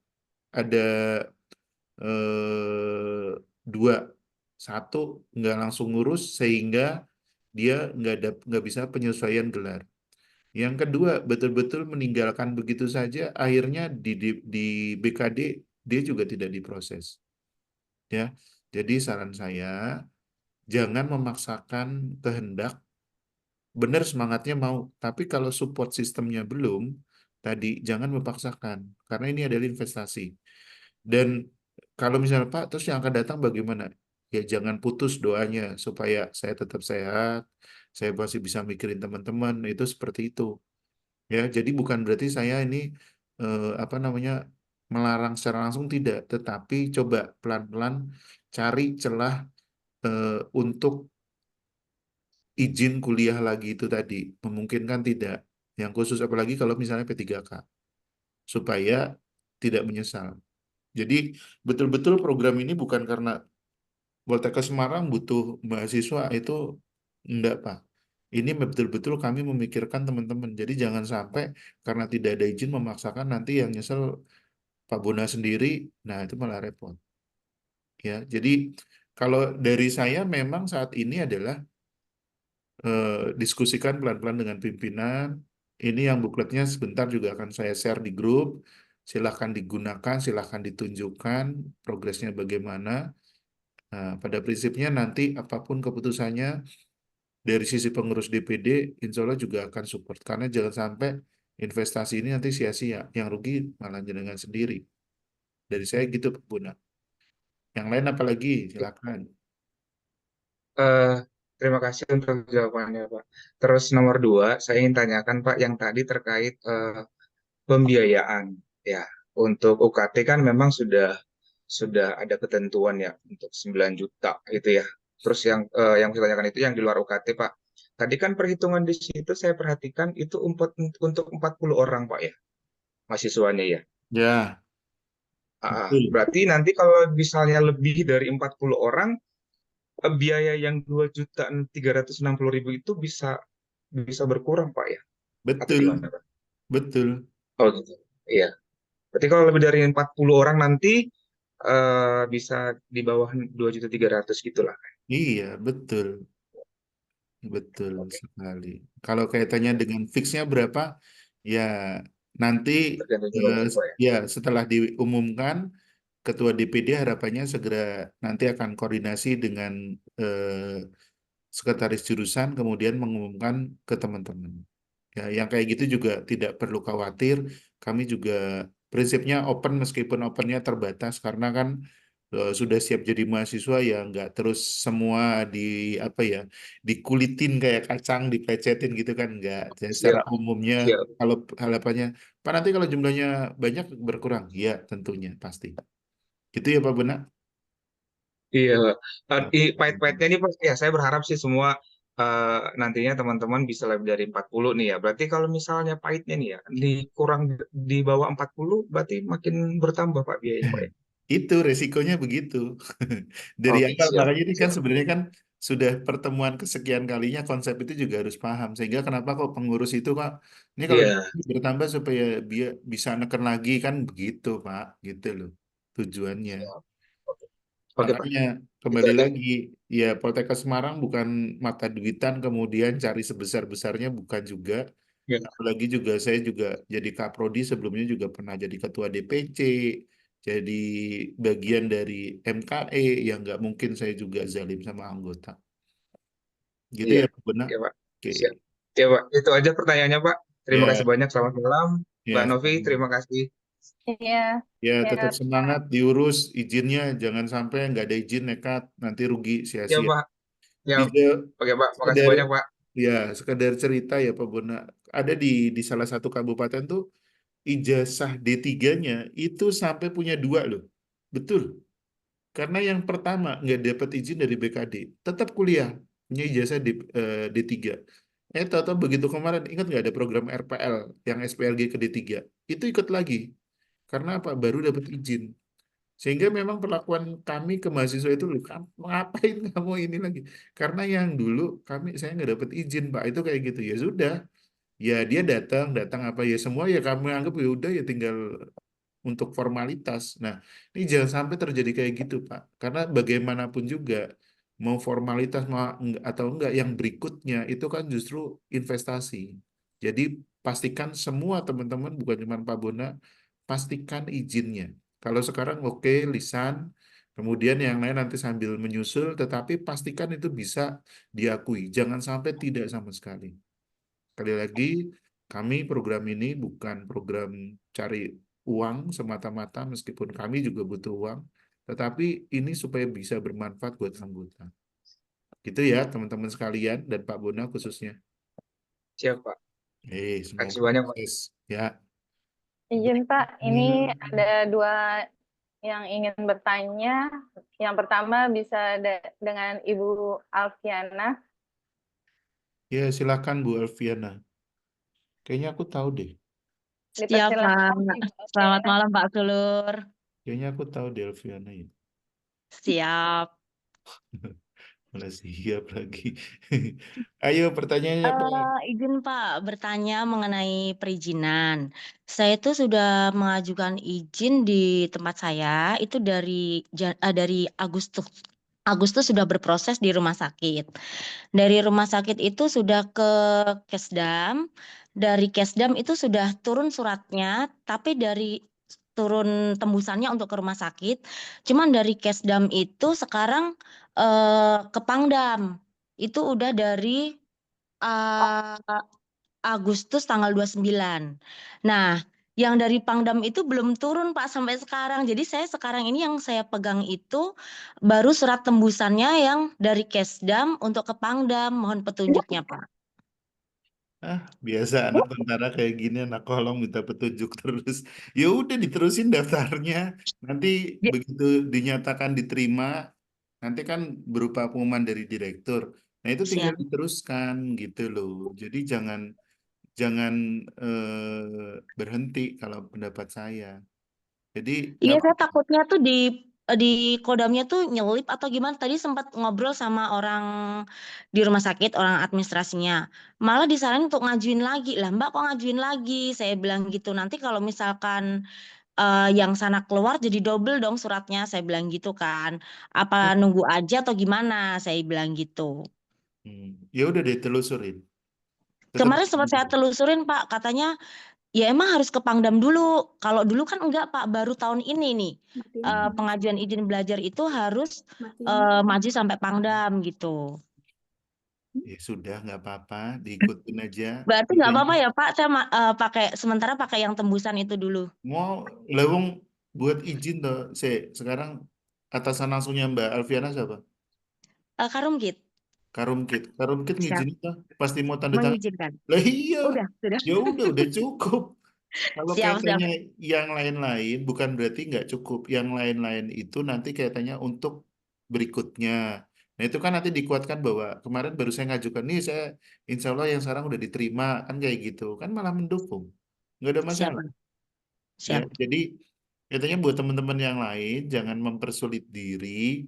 S3: ada dua, satu nggak langsung ngurus sehingga dia nggak bisa penyesuaian gelar. Yang kedua, betul-betul meninggalkan begitu saja, akhirnya di BKD dia juga tidak diproses. Ya, jadi saran saya jangan memaksakan kehendak. Benar semangatnya mau, tapi kalau support sistemnya belum, tadi jangan memaksakan, karena ini adalah investasi. Dan kalau misalnya Pak, terus yang akan datang bagaimana? Ya jangan putus doanya supaya saya tetap sehat, saya masih bisa mikirin teman-teman, itu seperti itu. Ya, jadi bukan berarti saya ini apa namanya melarang secara langsung tidak, tetapi coba pelan-pelan cari celah untuk izin kuliah lagi itu tadi memungkinkan tidak, yang khusus apalagi kalau misalnya P3K, supaya tidak menyesal. Jadi betul-betul program ini bukan karena Poltekkes Semarang butuh mahasiswa itu, enggak Pak. Ini betul-betul kami memikirkan teman-teman. Jadi jangan sampai karena tidak ada izin memaksakan, nanti yang nyesel Pak Bona sendiri. Nah, itu malah repot. Ya, jadi kalau dari saya memang saat ini adalah diskusikan pelan-pelan dengan pimpinan. Ini yang bukletnya sebentar juga akan saya share di grup. Silahkan digunakan, silahkan ditunjukkan progresnya bagaimana. Nah, pada prinsipnya nanti apapun keputusannya dari sisi pengurus DPD, insya Allah juga akan support. Karena jangan sampai investasi ini nanti sia-sia. Yang rugi malah jenengan sendiri. Dari saya gitu, Pak Buna. Yang lain apalagi? Silakan.
S7: Eh, Terima kasih untuk jawabannya, Pak. Terus nomor dua, saya ingin tanyakan, Pak, yang tadi terkait pembiayaan. Ya, untuk UKT kan memang sudah ada ketentuan ya untuk 9 juta gitu ya. Terus yang saya tanyakan itu yang di luar UKT, Pak. Tadi kan perhitungan di situ saya perhatikan itu untuk 40 orang, Pak ya, mahasiswanya ya.
S3: Ya, betul.
S7: Berarti nanti kalau misalnya lebih dari 40 orang, biaya yang 2.360.000 itu bisa berkurang, Pak ya? Atau
S3: Betul.
S7: gimana, Pak?
S3: Betul.
S7: Oh gitu. Iya. Berarti kalau lebih dari 40 orang nanti bisa di bawah 2.300.000 gitulah.
S3: Iya, betul. Betul
S7: Oke.
S3: sekali. Kalau kaitannya dengan fixnya berapa, ya nanti
S7: Tergantung juga gitu, Pak ya.
S3: ya setelah diumumkan, Ketua DPD harapannya segera nanti akan koordinasi dengan sekretaris jurusan, kemudian mengumumkan ke teman-teman. Ya, yang kayak gitu juga tidak perlu khawatir. Kami juga prinsipnya open meskipun opennya terbatas karena kan sudah siap jadi mahasiswa ya nggak terus semua di apa ya dikulitin kayak kacang dipecetin gitu kan nggak. Jadi secara
S7: Siap,
S3: umumnya
S7: siap.
S3: kalau harapannya Pak nanti kalau jumlahnya banyak berkurang ya tentunya pasti. Gitu ya Pak Benak.
S7: Iya. Pahit-pahitnya ini Pak, ya saya berharap sih semua nantinya teman-teman bisa lebih dari 40 nih ya. Berarti kalau misalnya pahitnya nih ya, kurang di bawah 40 berarti makin bertambah Pak biayanya Pak ya.
S3: Itu resikonya begitu. Dari
S7: Oke,
S3: awal
S7: siap,
S3: makanya ini kan
S7: siap.
S3: sebenarnya kan sudah pertemuan kesekian kalinya konsep itu juga harus paham. Sehingga kenapa kok pengurus itu Pak, ini kalau
S7: Iya.
S3: bertambah supaya biar bisa neken lagi kan begitu Pak, gitu loh tujuannya.
S7: Siap. Oke, oke Pak.
S3: Makanya
S7: Itu
S3: kembali
S7: aja.
S3: lagi ya Poltekkes Semarang bukan mata duitan kemudian cari sebesar-besarnya bukan juga.
S7: Ya,
S3: Apalagi juga saya juga jadi Kaprodi sebelumnya juga pernah jadi ketua DPC, jadi bagian dari MKE yang nggak mungkin saya juga zalim sama anggota. Gitu
S7: iya.
S3: ya Pak Benak.
S7: Oke Pak.
S3: Oke.
S7: Siap. Ya Pak, itu aja pertanyaannya Pak. Terima
S3: Ya,
S7: kasih banyak. Selamat malam. Mbak
S3: ya,
S7: Novi, terima kasih.
S1: Iya,
S3: ya
S1: ya,
S3: tetap
S1: Pak.
S3: semangat diurus izinnya, jangan sampai nggak ada izin nekat nanti rugi
S7: Ya
S3: sia-sia.
S7: Pak. Ya.
S3: Ija
S7: Oke Pak, makasih
S3: sekedar
S7: banyak Pak.
S3: ya sekedar cerita ya Pak Bona. Ada di salah satu kabupaten tuh ijazah D3-nya itu sampai punya dua loh. Betul. Karena yang pertama nggak dapat izin dari BKD, tetap kuliah, punya ijazah D3. Tahu-tahu begitu kemarin, ingat nggak ada program RPL yang SPLG ke D3? Itu ikut lagi. Karena apa? Baru dapat izin. Sehingga memang perlakuan kami ke mahasiswa itu, loh, ngapain kamu ini lagi? Karena yang dulu saya nggak dapat izin, Pak. Itu kayak gitu. Ya sudah, ya dia datang, datang apa ya semua ya kami anggap ya udah ya tinggal untuk formalitas. Nah, ini jangan sampai terjadi kayak gitu, Pak. Karena bagaimanapun juga, mau formalitas atau enggak, yang berikutnya itu kan justru investasi. Jadi pastikan semua teman-teman, bukan cuma Pak Bona, pastikan izinnya. Kalau sekarang oke, lisan, kemudian yang lain nanti sambil menyusul, tetapi pastikan itu bisa diakui. Jangan sampai tidak sama sekali. Sekali lagi, kami program ini bukan program cari uang semata-mata, meskipun kami juga butuh uang, tetapi ini supaya bisa bermanfaat buat anggota. Gitu ya, teman-teman sekalian, dan Pak Bona khususnya.
S7: Siap, Pak.
S3: Semoga
S7: Kasih banyak, Pak.
S3: sukses. Ya.
S1: Izin Pak, ini
S3: Hmm.
S1: ada dua yang ingin bertanya. Yang pertama bisa dengan Ibu Alfiana.
S3: Ya, silakan Bu Elviana. Kayaknya aku tahu deh.
S8: Siap, Pak.
S1: Dipersilakan Ibu
S8: Selamat
S1: Alfiana.
S8: malam, Pak Sulur.
S3: Kayaknya aku tahu deh Elviana ya.
S8: Siap.
S3: Malah siap lagi. Ayo pertanyaannya Pak.
S8: Izin Pak bertanya mengenai perizinan. Saya itu sudah mengajukan izin di tempat saya itu dari Agustus. Agustus sudah berproses di rumah sakit. Dari rumah sakit itu sudah ke Kesdam. Dari Kesdam itu sudah turun suratnya, tapi dari turun tembusannya untuk ke rumah sakit. Cuman dari Kesdam itu sekarang ke Pangdam. Itu udah dari Agustus tanggal 29. Nah, yang dari Pangdam itu belum turun Pak sampai sekarang. Jadi saya sekarang ini yang saya pegang itu baru surat tembusannya yang dari Kesdam untuk ke Pangdam. Mohon petunjuknya Pak.
S3: Biasa anak tentara kayak gini, anak kolong minta petunjuk terus. Ya udah diterusin daftarnya. Nanti
S8: Ya,
S3: begitu dinyatakan diterima, nanti kan berupa pengumuman dari direktur. Nah itu tinggal
S8: siap.
S3: diteruskan gitu loh. Jadi jangan jangan berhenti kalau pendapat saya. Jadi
S8: Iya,
S3: nggak
S8: saya
S3: apa-apa.
S8: takutnya tuh di kodamnya tuh nyelip atau gimana. Tadi sempat ngobrol sama orang di rumah sakit, orang administrasinya. Malah disaranin untuk ngajuin lagi. Lah, Mbak kok ngajuin lagi? Saya bilang gitu. Nanti kalau misalkan yang sana keluar jadi double dong suratnya. Saya bilang gitu kan. Apa nunggu aja atau gimana? Saya bilang gitu.
S3: Ya udah deh telusurin. Tetap
S8: Kemarin sempat saya telusurin Pak. Katanya ya emang harus ke Pangdam dulu. Kalau dulu kan enggak Pak, baru tahun ini nih pengajuan izin belajar itu harus maju sampai Pangdam gitu.
S3: Ya sudah nggak apa-apa, diikutin aja.
S8: Berarti nggak
S3: Intinya
S8: apa-apa ya Pak, saya sementara pakai yang tembusan itu dulu.
S3: mau lewung buat izin toh. Sekarang atasan langsungnya Mbak Alfiana siapa?
S8: Karumgit,
S3: Karumkit. Karumkit
S8: siap.
S3: ngizinin toh. Pasti mau tanda tangan.
S8: Mengizinkan.
S3: Lah iya.
S8: Sudah.
S3: Ya udah cukup. Kalau
S8: Siap, siap.
S3: kaitannya yang lain-lain bukan berarti nggak cukup. Yang lain-lain itu nanti kaitannya untuk berikutnya. Nah itu kan nanti dikuatkan bahwa kemarin baru saya ngajukan nih saya insya Allah yang sekarang udah diterima kan kayak gitu kan malah mendukung nggak ada
S8: Siap,
S3: masalah
S8: Pak.
S3: ya.
S8: Siap.
S3: Jadi katanya buat teman-teman yang lain jangan mempersulit diri.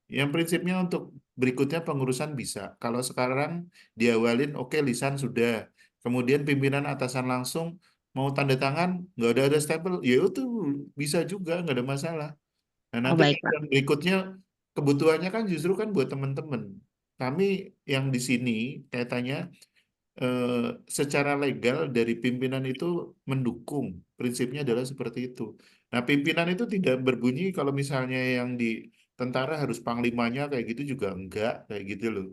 S3: Yang prinsipnya untuk berikutnya pengurusan bisa. Kalau sekarang diawalin, oke lisan sudah. Kemudian pimpinan atasan langsung mau tanda tangan, nggak ada stempel, ya itu bisa juga, nggak ada masalah. Nah
S8: Oh,
S3: nanti
S8: baik, Pak.
S3: yang berikutnya kebutuhannya kan justru kan buat teman-teman. Kami yang di sini kaitannya eh, secara legal dari pimpinan itu mendukung. Prinsipnya adalah seperti itu. Nah, pimpinan itu tidak berbunyi kalau misalnya yang di tentara harus panglimanya kayak gitu juga enggak kayak gitu loh.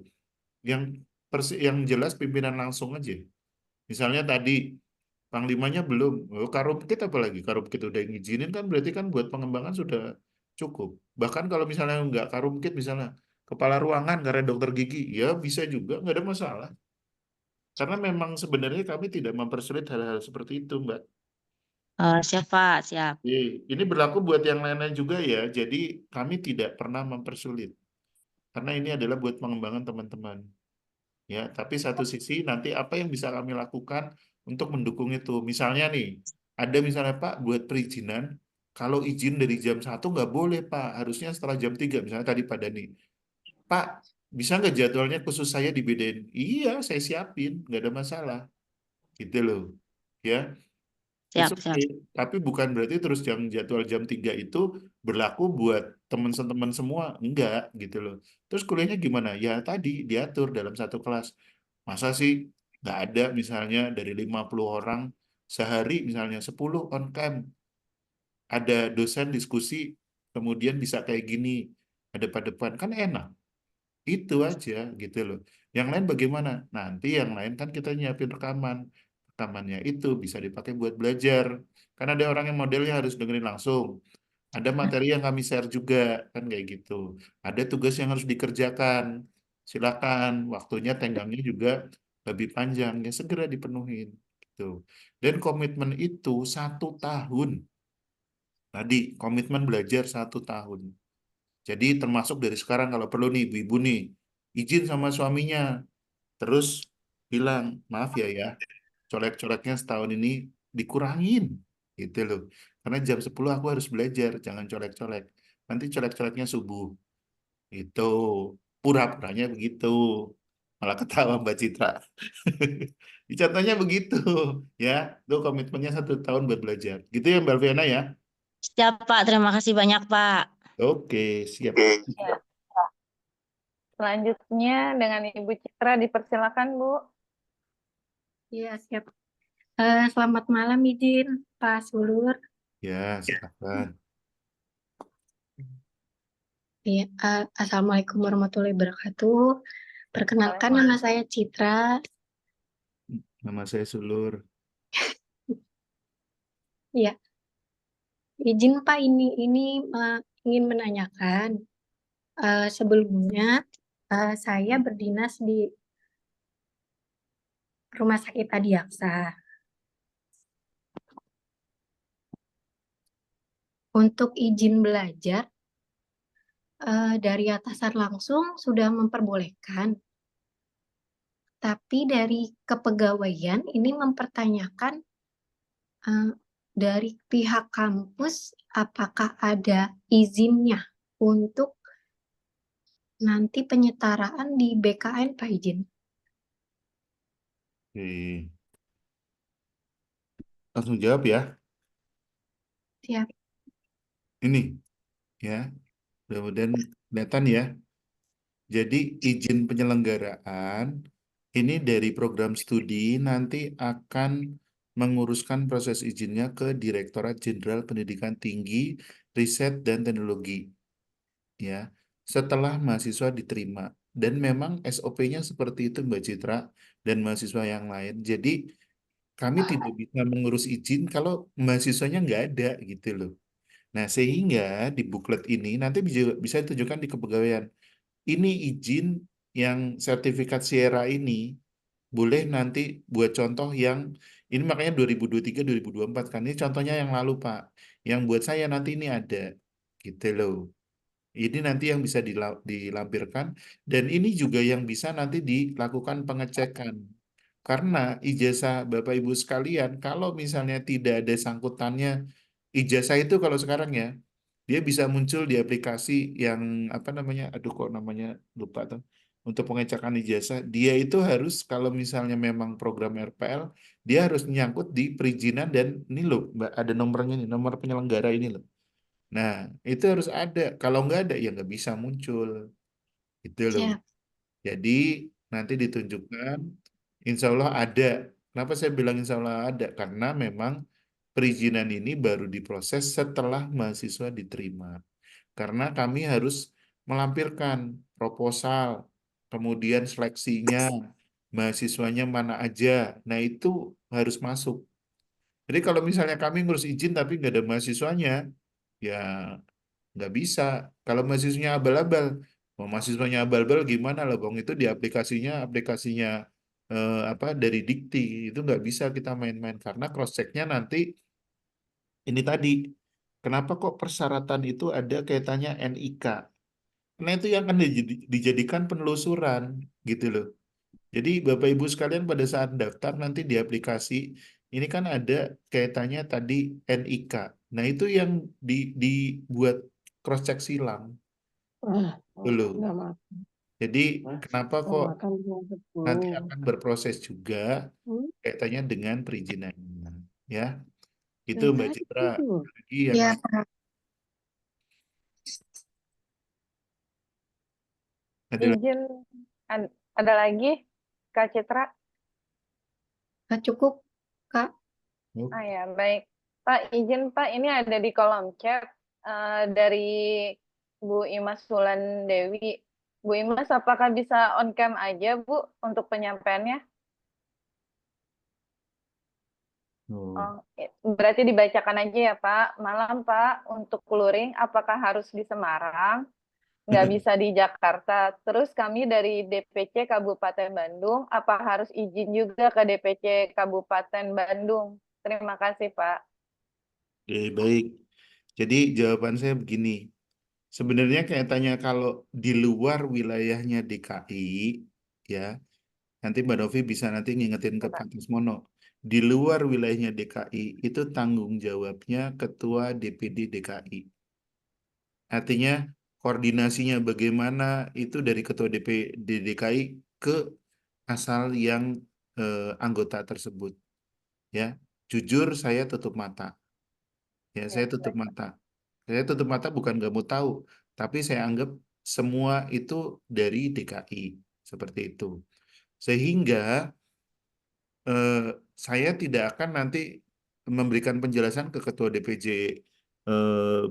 S3: Yang yang jelas pimpinan langsung aja. Misalnya tadi panglimanya belum, oh, Karumkit apalagi Karumkit udah ngizinin kan berarti kan buat pengembangan sudah cukup. Bahkan kalau misalnya enggak Karumkit misalnya kepala ruangan karena dokter gigi, ya bisa juga nggak ada masalah. Karena memang sebenarnya kami tidak mempersulit hal-hal seperti itu, Mbak.
S8: Siap, Pak. Siap.
S3: Ini berlaku buat yang lain-lain juga ya. Jadi kami tidak pernah mempersulit. Karena ini adalah buat pengembangan teman-teman. Ya, tapi satu sisi nanti apa yang bisa kami lakukan untuk mendukung itu. Misalnya nih, ada misalnya Pak buat perizinan, kalau izin dari jam 1 nggak boleh Pak, harusnya setelah jam 3. Misalnya tadi pada nih, Pak, bisa nggak jadwalnya khusus saya dibedain? Iya, saya siapin, nggak ada masalah. Gitu loh. Ya, it's
S8: Siap, siap.
S3: okay. Tapi bukan berarti terus jadwal jam 3 itu berlaku buat teman-teman semua. Enggak, gitu loh. Terus kuliahnya gimana? Ya tadi diatur dalam satu kelas. Masa sih nggak ada misalnya dari 50 orang sehari misalnya 10 on cam. ada dosen diskusi, kemudian bisa kayak gini, depan-depan, kan enak. Itu aja gitu loh. Yang lain bagaimana? Nanti yang lain kan kita nyiapin rekaman. Rekamannya itu bisa dipakai buat belajar. Karena ada orang yang modelnya harus dengerin langsung. Ada materi yang kami share juga, kan kayak gitu. Ada tugas yang harus dikerjakan. Silakan, waktunya tenggangnya juga lebih panjang, ya segera dipenuhin. Gitu. Dan komitmen itu 1 tahun. Tadi komitmen belajar 1 tahun. Jadi termasuk dari sekarang kalau perlu nih ibu-ibu nih izin sama suaminya, terus bilang maaf ya, colek-coleknya setahun ini dikurangin gitu loh. Karena jam 10 aku harus belajar, jangan colek-colek. Nanti colek-coleknya subuh. Itu pura-puranya begitu. Malah ketawa Mbak Citra. Contohnya begitu ya. Tuh komitmennya 1 tahun buat belajar. Gitu ya Mbak Alfiana ya.
S8: Siap, Pak. Terima kasih banyak, Pak.
S3: Oke, siap.
S1: Ya. Selanjutnya dengan Ibu Citra dipersilakan, Bu.
S9: Iya, siap. Selamat malam izin Pak Sulur.
S3: Ya, silakan.
S9: Iya, Assalamualaikum warahmatullahi wabarakatuh. Perkenalkan, nama saya Citra.
S3: Nama saya Sulur.
S9: Iya, izin Pak ini ingin menanyakan. Sebelumnya saya berdinas di Rumah Sakit Adiaksa. Untuk izin belajar dari atasan langsung sudah memperbolehkan. Tapi dari kepegawaian ini mempertanyakan dari pihak kampus apakah ada izinnya untuk nanti penyetaraan di BKN, Pak izin.
S3: Oke. Langsung jawab ya.
S9: Siap.
S3: Ini ya, mudah-mudahan kelihatan ya. Jadi izin penyelenggaraan ini dari program studi nanti akan menguruskan proses izinnya ke Direktorat Jenderal Pendidikan Tinggi, Riset dan Teknologi. Ya, setelah mahasiswa diterima. Dan memang SOP-nya seperti itu Mbak Citra dan mahasiswa yang lain. Jadi kami tidak bisa mengurus izin kalau mahasiswanya nggak ada gitu loh. Nah, sehingga di buklet ini nanti bisa ditunjukkan di kepegawaian. Ini izin yang sertifikat Sierra ini boleh nanti buat contoh yang ini makanya 2023 2024 kan ini contohnya yang lalu Pak. Yang buat saya nanti ini ada gitu loh. Ini nanti yang bisa dilampirkan dan ini juga yang bisa nanti dilakukan pengecekan. Karena ijazah Bapak Ibu sekalian, kalau misalnya tidak ada sangkutannya, ijazah itu kalau sekarang ya, dia bisa muncul di aplikasi yang apa namanya, aduh kok namanya lupa tuh. Untuk pengecekan ijazah, dia itu harus kalau misalnya memang program RPL, dia harus nyangkut di perizinan dan ini loh, Mbak, ada nomornya nih, nomor penyelenggara ini loh. Nah, itu harus ada. Kalau nggak ada, ya nggak bisa muncul. Itu loh.
S9: Siap.
S3: Jadi nanti ditunjukkan, insya Allah ada. Kenapa saya bilang insya Allah ada? Karena memang perizinan ini baru diproses setelah mahasiswa diterima. Karena kami harus melampirkan proposal, kemudian seleksinya, mahasiswanya mana aja. Nah itu harus masuk. Jadi kalau misalnya kami ngurus izin tapi nggak ada mahasiswanya, ya nggak bisa. Kalau mahasiswanya abal-abal, mau mahasiswanya abal-abal gimana lah, Bang? Itu di aplikasinya apa dari Dikti itu nggak bisa kita main-main karena cross checknya nanti ini tadi. Kenapa kok persyaratan itu ada kaitannya NIK? Karena itu yang akan dijadikan penelusuran gitu loh. Jadi Bapak Ibu sekalian pada saat daftar nanti di aplikasi ini kan ada kaitannya tadi NIK. Nah itu yang dibuat cross check silang dulu. Jadi kenapa kok nanti akan berproses juga kaitannya dengan perizinannya, ya? Itu Mbak Citra. Lagi yang
S9: Ya,
S3: lain.
S9: Pak.
S3: Ada lagi?
S1: Izin, ada lagi, Kak Citra?
S9: Cukup, Kak.
S1: Ah ya, baik. Pak, izin Pak, ini ada di kolom chat dari Bu Imas Wulan Dewi. Bu Imas, apakah bisa on cam aja Bu untuk penyampaiannya? Oh, berarti dibacakan aja ya Pak. Malam Pak, untuk luring apakah harus di Semarang? Nggak bisa di Jakarta. Terus kami dari DPC Kabupaten Bandung, apa harus izin juga ke DPC Kabupaten Bandung? Terima kasih Pak.
S3: Oke, baik. Jadi jawaban saya begini. Sebenarnya kaitannya kalau di luar wilayahnya DKI, ya, nanti Mbak Novi bisa nanti ngingetin ke Pak Tismono. Di luar wilayahnya DKI, itu tanggung jawabnya Ketua DPD DKI. Artinya koordinasinya bagaimana itu dari Ketua DPD DKI ke asal yang anggota tersebut. Ya, jujur saya tutup mata. Ya, saya tutup mata. Saya tutup mata bukan nggak mau tahu, tapi saya anggap semua itu dari DKI seperti itu. Sehingga saya tidak akan nanti memberikan penjelasan ke Ketua DPJ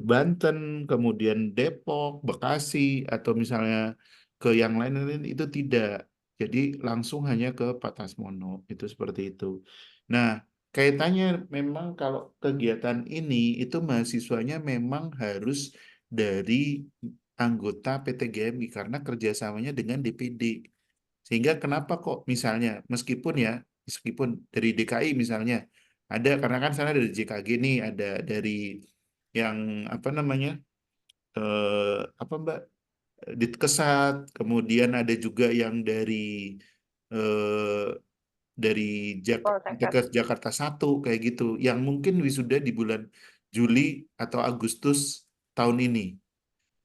S3: Banten, kemudian Depok, Bekasi, atau misalnya ke yang lain-lain itu tidak. Jadi langsung hanya ke Pak Tasmono, itu seperti itu. Nah, kaitannya memang kalau kegiatan ini itu mahasiswanya memang harus dari anggota PTGMI karena kerjasamanya dengan DPD. Sehingga kenapa kok misalnya meskipun dari DKI misalnya ada karena kan sana dari JKG nih ada dari yang apa namanya apa Mbak Ditkesat, kemudian ada juga yang eh, dari
S1: Poltekkes.
S3: Jakarta 1 kayak gitu yang mungkin wisuda di bulan Juli atau Agustus tahun ini.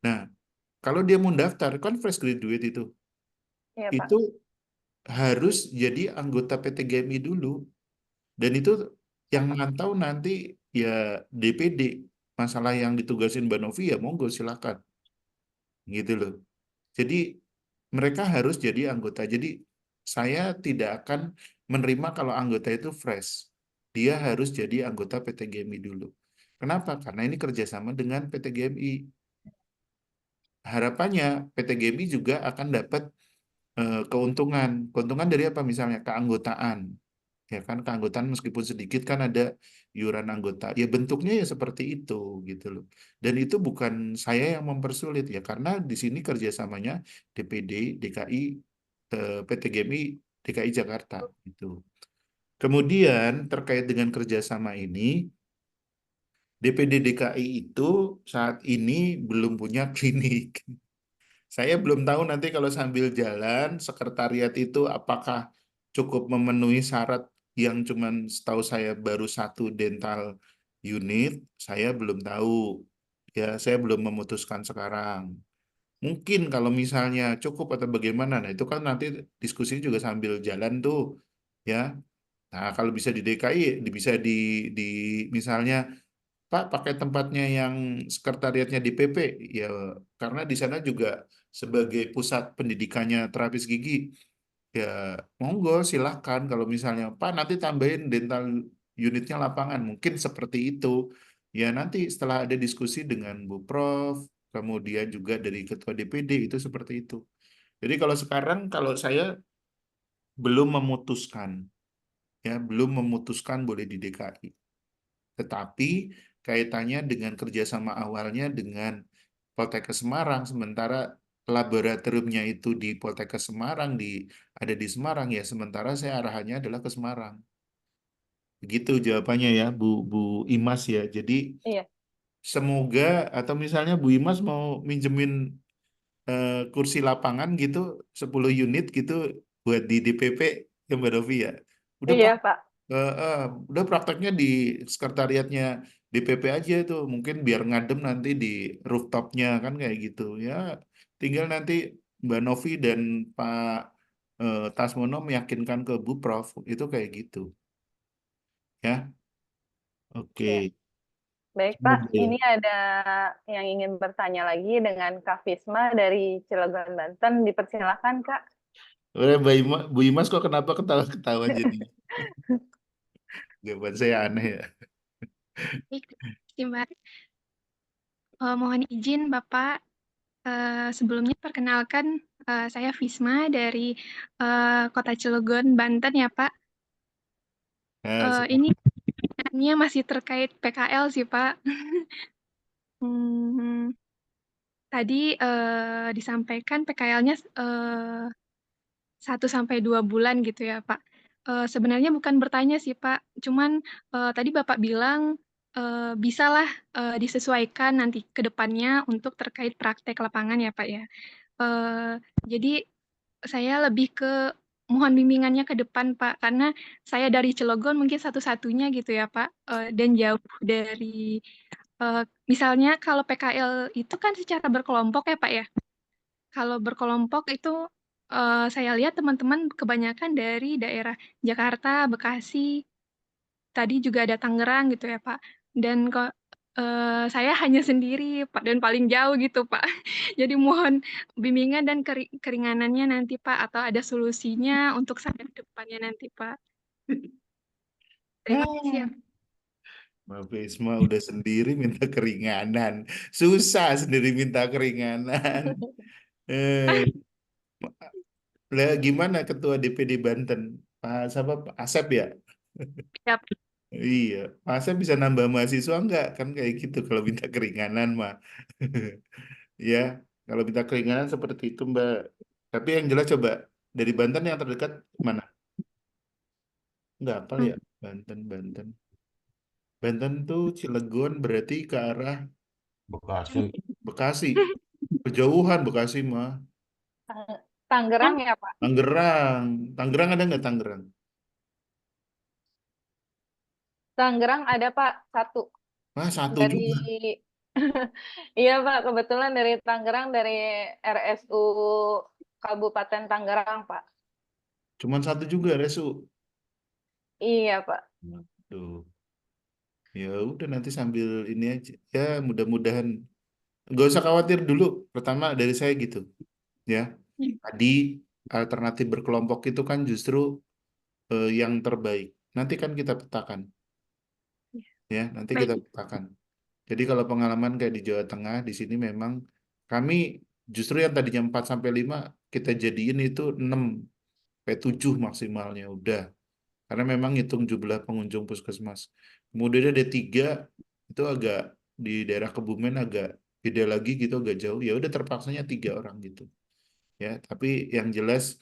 S3: Nah, kalau dia mau daftar kan fresh graduate
S1: Iya Pak.
S3: itu harus jadi anggota PTGMI dulu. Dan itu yang mantau nanti ya DPD. Masalah yang ditugasin Mbak Novi ya monggo silakan. Gitu loh. Jadi mereka harus jadi anggota. Jadi saya tidak akan menerima kalau anggota itu fresh. Dia harus jadi anggota PTGMI dulu. Kenapa? Karena ini kerjasama dengan PTGMI. Harapannya PTGMI juga akan dapat keuntungan. Keuntungan dari apa misalnya? Keanggotaan. Ya kan keanggotaan meskipun sedikit kan ada iuran anggota. Ya bentuknya ya seperti itu gitu loh. Dan itu bukan saya yang mempersulit ya karena di sini kerjasamanya DPD, DKI, PTGMI, DKI Jakarta gitu. Kemudian terkait dengan kerjasama ini, DPD DKI itu saat ini belum punya klinik. Saya belum tahu nanti kalau sambil jalan sekretariat itu apakah cukup memenuhi syarat yang cuman setahu saya baru 1 dental unit, saya belum tahu. Ya, saya belum memutuskan sekarang. Mungkin kalau misalnya cukup atau bagaimana, nah itu kan nanti diskusi juga sambil jalan tuh, ya. Nah, kalau bisa di DKI, bisa di misalnya Pak pakai tempatnya yang sekretariatnya DPP ya karena di sana juga sebagai pusat pendidikannya terapis gigi ya monggo silakan kalau misalnya Pak nanti tambahin dental unitnya lapangan mungkin seperti itu ya nanti setelah ada diskusi dengan Bu Prof kemudian juga dari Ketua DPD itu seperti itu. Jadi kalau sekarang kalau saya belum memutuskan ya belum memutuskan boleh di DKI. Tetapi kaitannya dengan kerjasama awalnya dengan Poltekkes Semarang, sementara laboratoriumnya itu di Poltekkes Semarang, ada di Semarang ya, sementara saya arahannya adalah ke Semarang. Begitu jawabannya ya, Bu Imas ya. Jadi
S1: Iya.
S3: semoga atau misalnya Bu Imas mau minjemin kursi lapangan gitu, 10 unit gitu buat di DPP ya Mbak Dovi ya. Udah
S1: Iya
S3: Pak,
S1: Pak.
S3: udah prakteknya di sekretariatnya DPP aja itu mungkin biar ngadem nanti di rooftopnya kan kayak gitu ya tinggal nanti Mbak Novi dan Pak Tasmono meyakinkan ke Bu Prof itu kayak gitu ya oke
S1: Ya. Baik Pak,
S3: Semoga ya.
S1: ini ada yang ingin bertanya lagi dengan Kak Fisma dari Cilegon, Banten. Dipersilakan Kak.
S3: Udah, Bu Imas kok kenapa ketawa-ketawa jadi jawaban saya aneh ya
S9: Baik, terima kasih, Mbak. Mohon izin Bapak, sebelumnya perkenalkan saya Visma dari Kota Cilegon, Banten ya Pak. Ini pertanyaannya masih terkait PKL sih Pak. Tadi disampaikan PKL-nya 1 sampai 2 bulan gitu ya Pak. Sebenarnya bukan bertanya sih Pak, cuman tadi Bapak bilang bisalah disesuaikan nanti ke depannya untuk terkait praktek lapangan ya Pak ya. Jadi saya lebih ke mohon bimbingannya ke depan Pak, karena saya dari Cilegon mungkin satu-satunya gitu ya Pak, dan jauh dari misalnya kalau PKL itu kan secara berkelompok ya Pak ya. Kalau berkelompok itu saya lihat teman-teman kebanyakan dari daerah Jakarta, Bekasi, tadi juga ada Tangerang gitu ya Pak. Dan kok saya hanya sendiri Pak dan paling jauh gitu Pak. Jadi mohon bimbingan dan keringanannya nanti Pak, atau ada solusinya untuk saya ke depannya nanti Pak. Terima kasih ya.
S3: Mbak Visma udah sendiri minta keringanan. Susah sendiri minta keringanan. Lah gimana Ketua DPD Banten? Pak siapa? Pak Asep ya?
S9: Siap.
S3: Iya, Pak Asep bisa nambah mahasiswa enggak? Kan kayak gitu kalau minta keringanan mah. Ya, kalau minta keringanan seperti itu Mbak. Tapi yang jelas coba dari Banten yang terdekat mana? Enggak apa ya? Banten, Banten. Banten tuh Cilegon berarti ke arah
S5: Bekasi.
S3: Bekasi. Kejauhan Bekasi mah.
S1: Tangerang ya Pak.
S3: Tangerang. Tangerang ada nggak Tangerang?
S1: Tangerang ada Pak, satu.
S3: Wah, satu
S1: Dari
S3: juga.
S1: iya Pak, kebetulan dari Tangerang, dari RSU Kabupaten Tangerang Pak.
S3: Cuman satu juga Resu.
S1: Iya Pak.
S3: Tuh. Ya udah nanti sambil ini aja. Ya mudah-mudahan. Nggak usah khawatir dulu. Pertama dari saya gitu. Ya. Tadi alternatif berkelompok itu kan justru yang terbaik. Nanti kan kita petakan. Ya, nanti
S9: Baik.
S3: kita petakan. Jadi kalau pengalaman kayak di Jawa Tengah, di sini memang kami justru yang tadinya 4 sampai 5 kita jadiin itu 6 sampai 7 maksimalnya udah. Karena memang hitung jumlah pengunjung puskesmas. Kemudian ada 3 itu agak di daerah Kebumen agak beda lagi gitu agak jauh. Ya udah terpaksanya 3 orang gitu. Ya, tapi yang jelas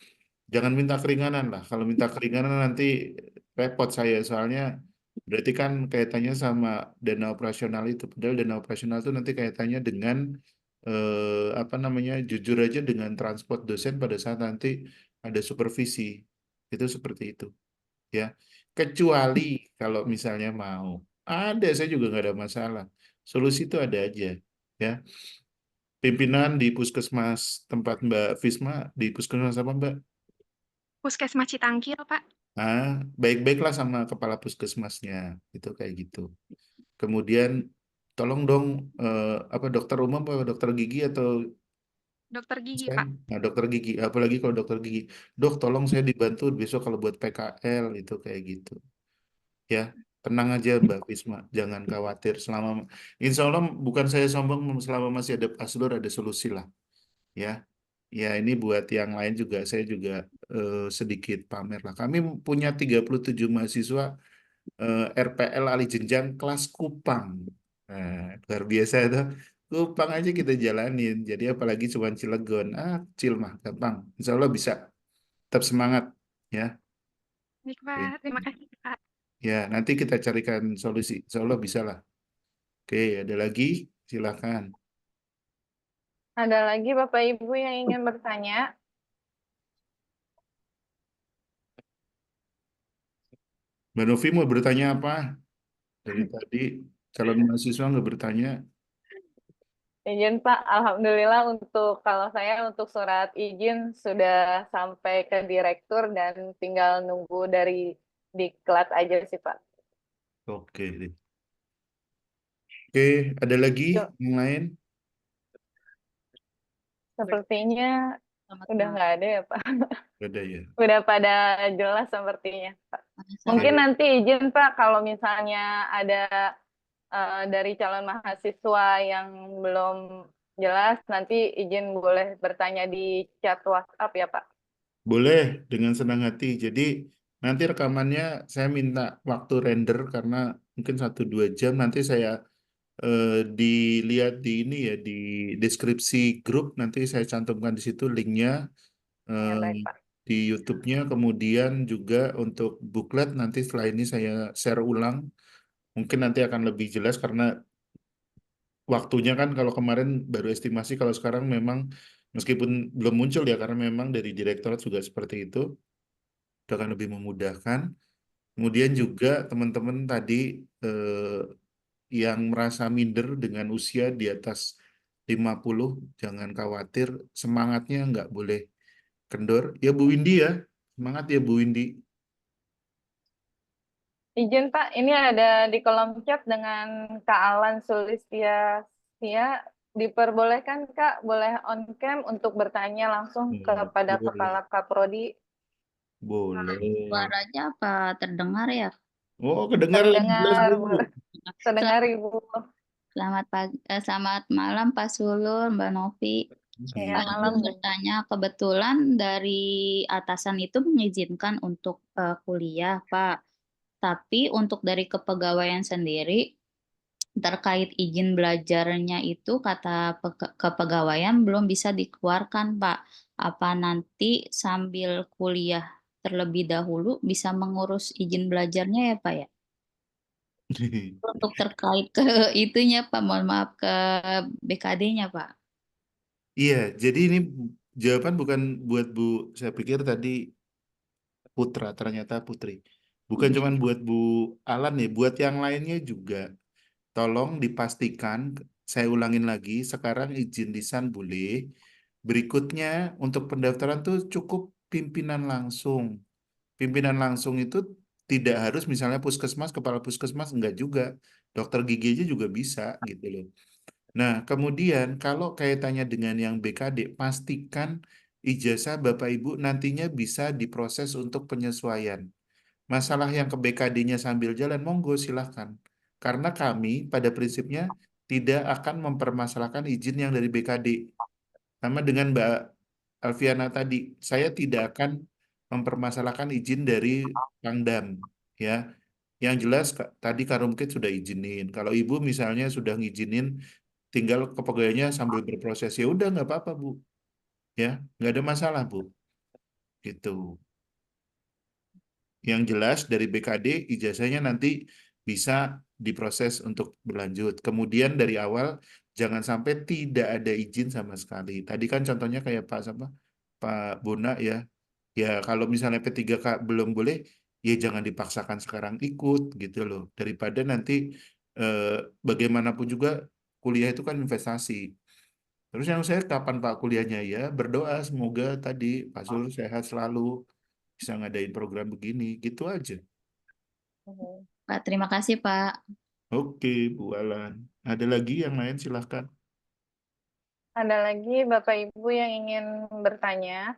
S3: jangan minta keringanan lah. Kalau minta keringanan nanti repot saya soalnya berarti kan kaitannya sama dana operasional itu. Padahal dana operasional itu nanti kaitannya dengan apa namanya? Jujur aja dengan transport dosen pada saat nanti ada supervisi. Itu seperti itu, ya. Kecuali kalau misalnya mau. Ada, saya juga nggak ada masalah. Solusi itu ada aja, ya. Pimpinan di puskesmas tempat Mbak Visma di puskesmas apa Mbak?
S9: Puskesmas Citangkil Pak.
S3: Baik-baiklah sama kepala puskesmasnya itu kayak gitu. Kemudian tolong dong apa dokter umum apa dokter gigi atau
S9: Dokter gigi
S3: sen?
S9: Pak.
S3: Nah, dokter gigi apalagi kalau dokter gigi. Dok, tolong saya dibantu besok kalau buat PKL itu kayak gitu. Ya, tenang aja Mbak Visma, jangan khawatir selama Insya Allah bukan saya sombong selama masih ada Pak Slur ada solusi lah. Ya. Ya, ini buat yang lain juga, saya juga sedikit pamer lah. Kami punya 37 mahasiswa RPL alih jenjang kelas Kupang. Nah, luar biasa itu. Kupang aja kita jalanin. Jadi apalagi cuma Cilegon. Kecil mah, gampang. Insya Allah bisa. Tetap semangat. Ya.
S9: Baik Pak, terima kasih Pak.
S3: Ya, nanti kita carikan solusi. Insya Allah bisa lah. Oke, ada lagi? Silakan.
S1: Ada lagi Bapak Ibu yang ingin bertanya?
S3: Mbak Novi mau bertanya apa? Dari tadi calon mahasiswa nggak bertanya.
S1: Izin Pak, Alhamdulillah untuk kalau saya untuk surat izin sudah sampai ke direktur dan tinggal nunggu dari diklat aja sih Pak.
S3: Oke. Oke, ada lagi yang lain?
S1: Sepertinya udah nggak ada ya Pak.
S3: Ada ya.
S1: Udah pada jelas sepertinya Pak.
S3: Oke.
S1: Mungkin nanti izin Pak kalau misalnya ada dari calon mahasiswa yang belum jelas, nanti izin boleh bertanya di chat WhatsApp ya Pak.
S3: Boleh, dengan senang hati. Jadi nanti rekamannya saya minta waktu render karena mungkin 1-2 jam. Nanti saya dilihat di ini ya, di deskripsi grup. Nanti saya cantumkan di situ linknya
S1: Ya,
S3: eh,
S1: baik Pak.
S3: di YouTube-nya. Kemudian juga untuk booklet nanti setelah ini saya share ulang. Mungkin nanti akan lebih jelas karena waktunya kan kalau kemarin baru estimasi, kalau sekarang memang meskipun belum muncul ya karena memang dari direktorat juga seperti itu. Itu akan lebih memudahkan. Kemudian juga teman-teman tadi yang merasa minder dengan usia di atas 50, jangan khawatir, semangatnya nggak boleh kendor. Ya Bu Windy ya, semangat ya Bu Windy.
S1: Izin Pak, ini ada di kolom chat dengan Kak Alan Sulistya. Diperbolehkan Kak, boleh on cam untuk bertanya langsung kepada
S3: Boleh,
S1: Kepala Kaprodi.
S3: boleh.
S10: Suaranya apa terdengar ya?
S3: Oh, kedengaran jelas
S1: Terdengar,
S3: Bu.
S1: terdengar Ibu.
S10: Selamat pagi, selamat malam Pak Sulur, Mbak Novi.
S1: Ya,
S10: Pak
S1: malam
S10: izin
S1: Bu.
S10: bertanya, kebetulan dari atasan itu mengizinkan untuk kuliah, Pak. Tapi untuk dari kepegawaian sendiri, terkait izin belajarnya itu kata kepegawaian belum bisa dikeluarkan, Pak. Apa nanti sambil kuliah terlebih dahulu bisa mengurus izin belajarnya ya, Pak ya? Untuk terkait ke itunya, Pak, mohon maaf ke BKD-nya, Pak.
S3: Iya, jadi ini jawaban bukan buat Bu, saya pikir tadi Putra, ternyata Putri. Bukan cuma buat Bu Alan ya, buat yang lainnya juga. Tolong dipastikan, saya ulangin lagi, sekarang izin lisan boleh. Berikutnya untuk pendaftaran tuh cukup pimpinan langsung. Pimpinan langsung itu tidak harus misalnya puskesmas, kepala puskesmas, enggak juga. Dokter gigi aja juga bisa gitu loh. Nah, kemudian kalau kaitannya dengan yang BKD, pastikan ijazah Bapak Ibu nantinya bisa diproses untuk penyesuaian. Masalah yang ke BKD-nya sambil jalan, monggo silahkan. Karena kami pada prinsipnya tidak akan mempermasalahkan izin yang dari BKD. Sama dengan Mbak Alfiana tadi, saya tidak akan mempermasalahkan izin dari Pangdam. Ya, yang jelas tadi Karumkit sudah izinin. Kalau Ibu misalnya sudah ngizinin, tinggal kepegawaiannya sambil berproses, ya udah nggak apa-apa Bu. Ya, nggak ada masalah Bu. Gitu. Yang jelas dari BKD ijazahnya nanti bisa diproses untuk berlanjut. Kemudian dari awal jangan sampai tidak ada izin sama sekali. Tadi kan contohnya kayak Pak Bona ya. Ya kalau misalnya P3K belum boleh, ya jangan dipaksakan sekarang ikut gitu loh. Daripada nanti eh, bagaimanapun juga kuliah itu kan investasi. Terus yang saya kapan Pak kuliahnya ya berdoa semoga tadi Pak Sul sehat selalu bisa ngadain program begini gitu aja.
S10: Pak, terima kasih, Pak.
S3: Oke Bu Alan. Ada lagi yang lain silahkan.
S1: Ada lagi Bapak Ibu yang ingin bertanya?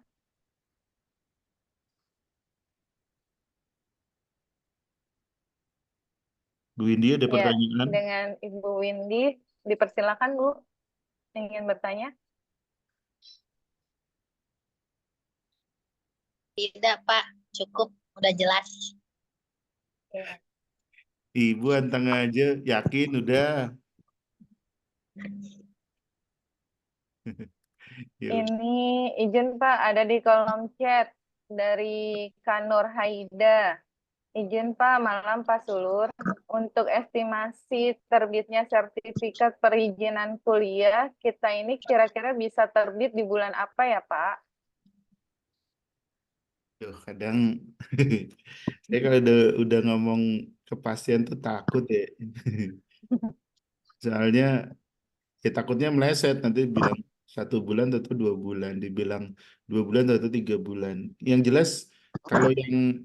S3: Bu Windy ada
S1: Ya,
S3: pertanyaan?
S1: dengan Ibu Windy, dipersilakan Bu, ingin bertanya.
S10: Tidak, Pak. Cukup, udah jelas.
S1: Ya.
S3: Ibu anteng aja, yakin udah. Ya udah.
S1: Ini izin Pak, ada di kolom chat dari Kanur Haida. Izin Pak, malam Pak Sulur. Untuk estimasi terbitnya sertifikat perizinan kuliah, kita ini kira-kira bisa terbit di bulan apa ya Pak?
S3: Tuh, kadang saya kalau udah ngomong kepastian tuh takut ya. Soalnya ya takutnya meleset nanti bilang 1 bulan atau 2 bulan, dibilang 2 bulan atau 3 bulan. Yang jelas kalau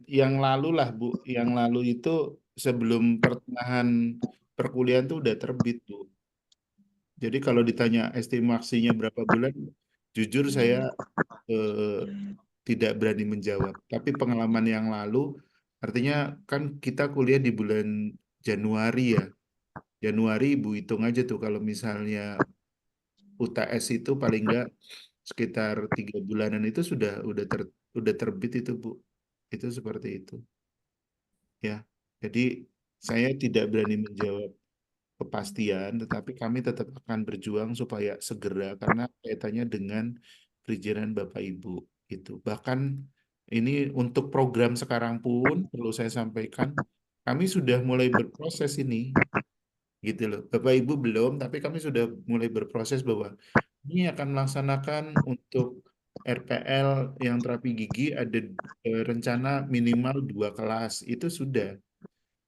S3: yang lalu lah Bu, yang lalu itu sebelum pertengahan perkuliahan tuh udah terbit Bu. Jadi kalau ditanya estimasinya berapa bulan, jujur saya tidak berani menjawab. Tapi pengalaman yang lalu, artinya kan kita kuliah di bulan Januari ya. Januari Ibu hitung aja tuh kalau misalnya UTS itu paling enggak sekitar 3 bulanan itu udah terbit itu Bu. Itu seperti itu ya. Jadi saya tidak berani menjawab kepastian, tetapi kami tetap akan berjuang supaya segera karena kaitannya dengan perizinan Bapak Ibu itu. Bahkan ini untuk program sekarang pun perlu saya sampaikan, kami sudah mulai berproses ini, gitu loh. Bapak Ibu belum, tapi kami sudah mulai berproses bahwa ini akan melaksanakan untuk RPL yang terapi gigi ada rencana minimal 2 kelas, itu sudah.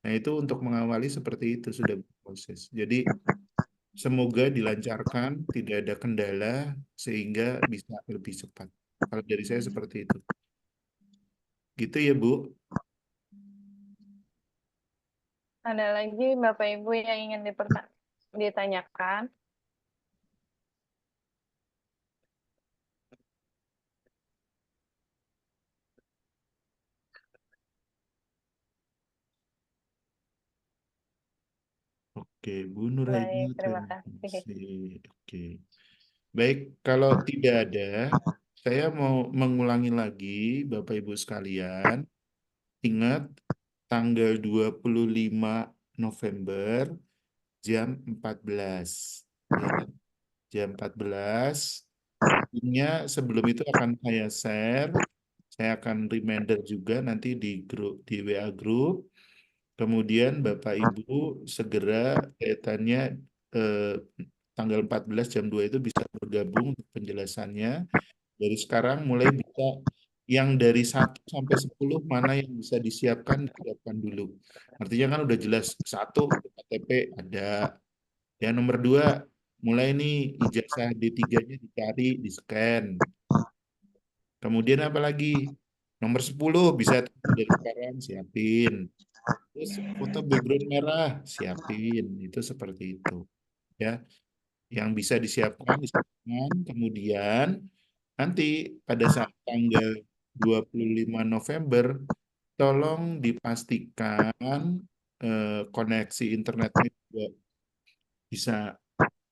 S3: Nah, itu untuk mengawali seperti itu sudah berproses. Jadi semoga dilancarkan, tidak ada kendala sehingga bisa lebih cepat. Kalau dari saya seperti itu. Gitu ya, Bu.
S1: Ada lagi Bapak Ibu yang ingin ditanyakan?
S3: Oke, Bu Nuraini,
S1: Baik, terima
S3: terima
S1: kasih.
S3: kasih. Oke. Baik, kalau tidak ada, saya mau mengulangi lagi, Bapak Ibu sekalian. Ingat, tanggal 25 November, jam 14. Ya, jam 14. Linknya sebelum itu akan saya share. Saya akan reminder juga nanti di grup, di WA Group. Kemudian Bapak Ibu segera kaitannya tanggal 14 jam 2 itu bisa bergabung untuk penjelasannya. Dari sekarang mulai bisa yang dari 1 sampai 10 mana yang bisa disiapkan dulu. Artinya kan udah jelas 1 KTP ada. Ya nomor 2 mulai nih ijazah D3-nya dicari, di-scan. Kemudian apa lagi? Nomor 10 bisa dari sekarang siapin. Terus foto background merah siapin. Itu seperti itu. Ya, yang bisa disiapkan. Kemudian nanti pada saat tanggal 25 November tolong dipastikan koneksi internetnya juga bisa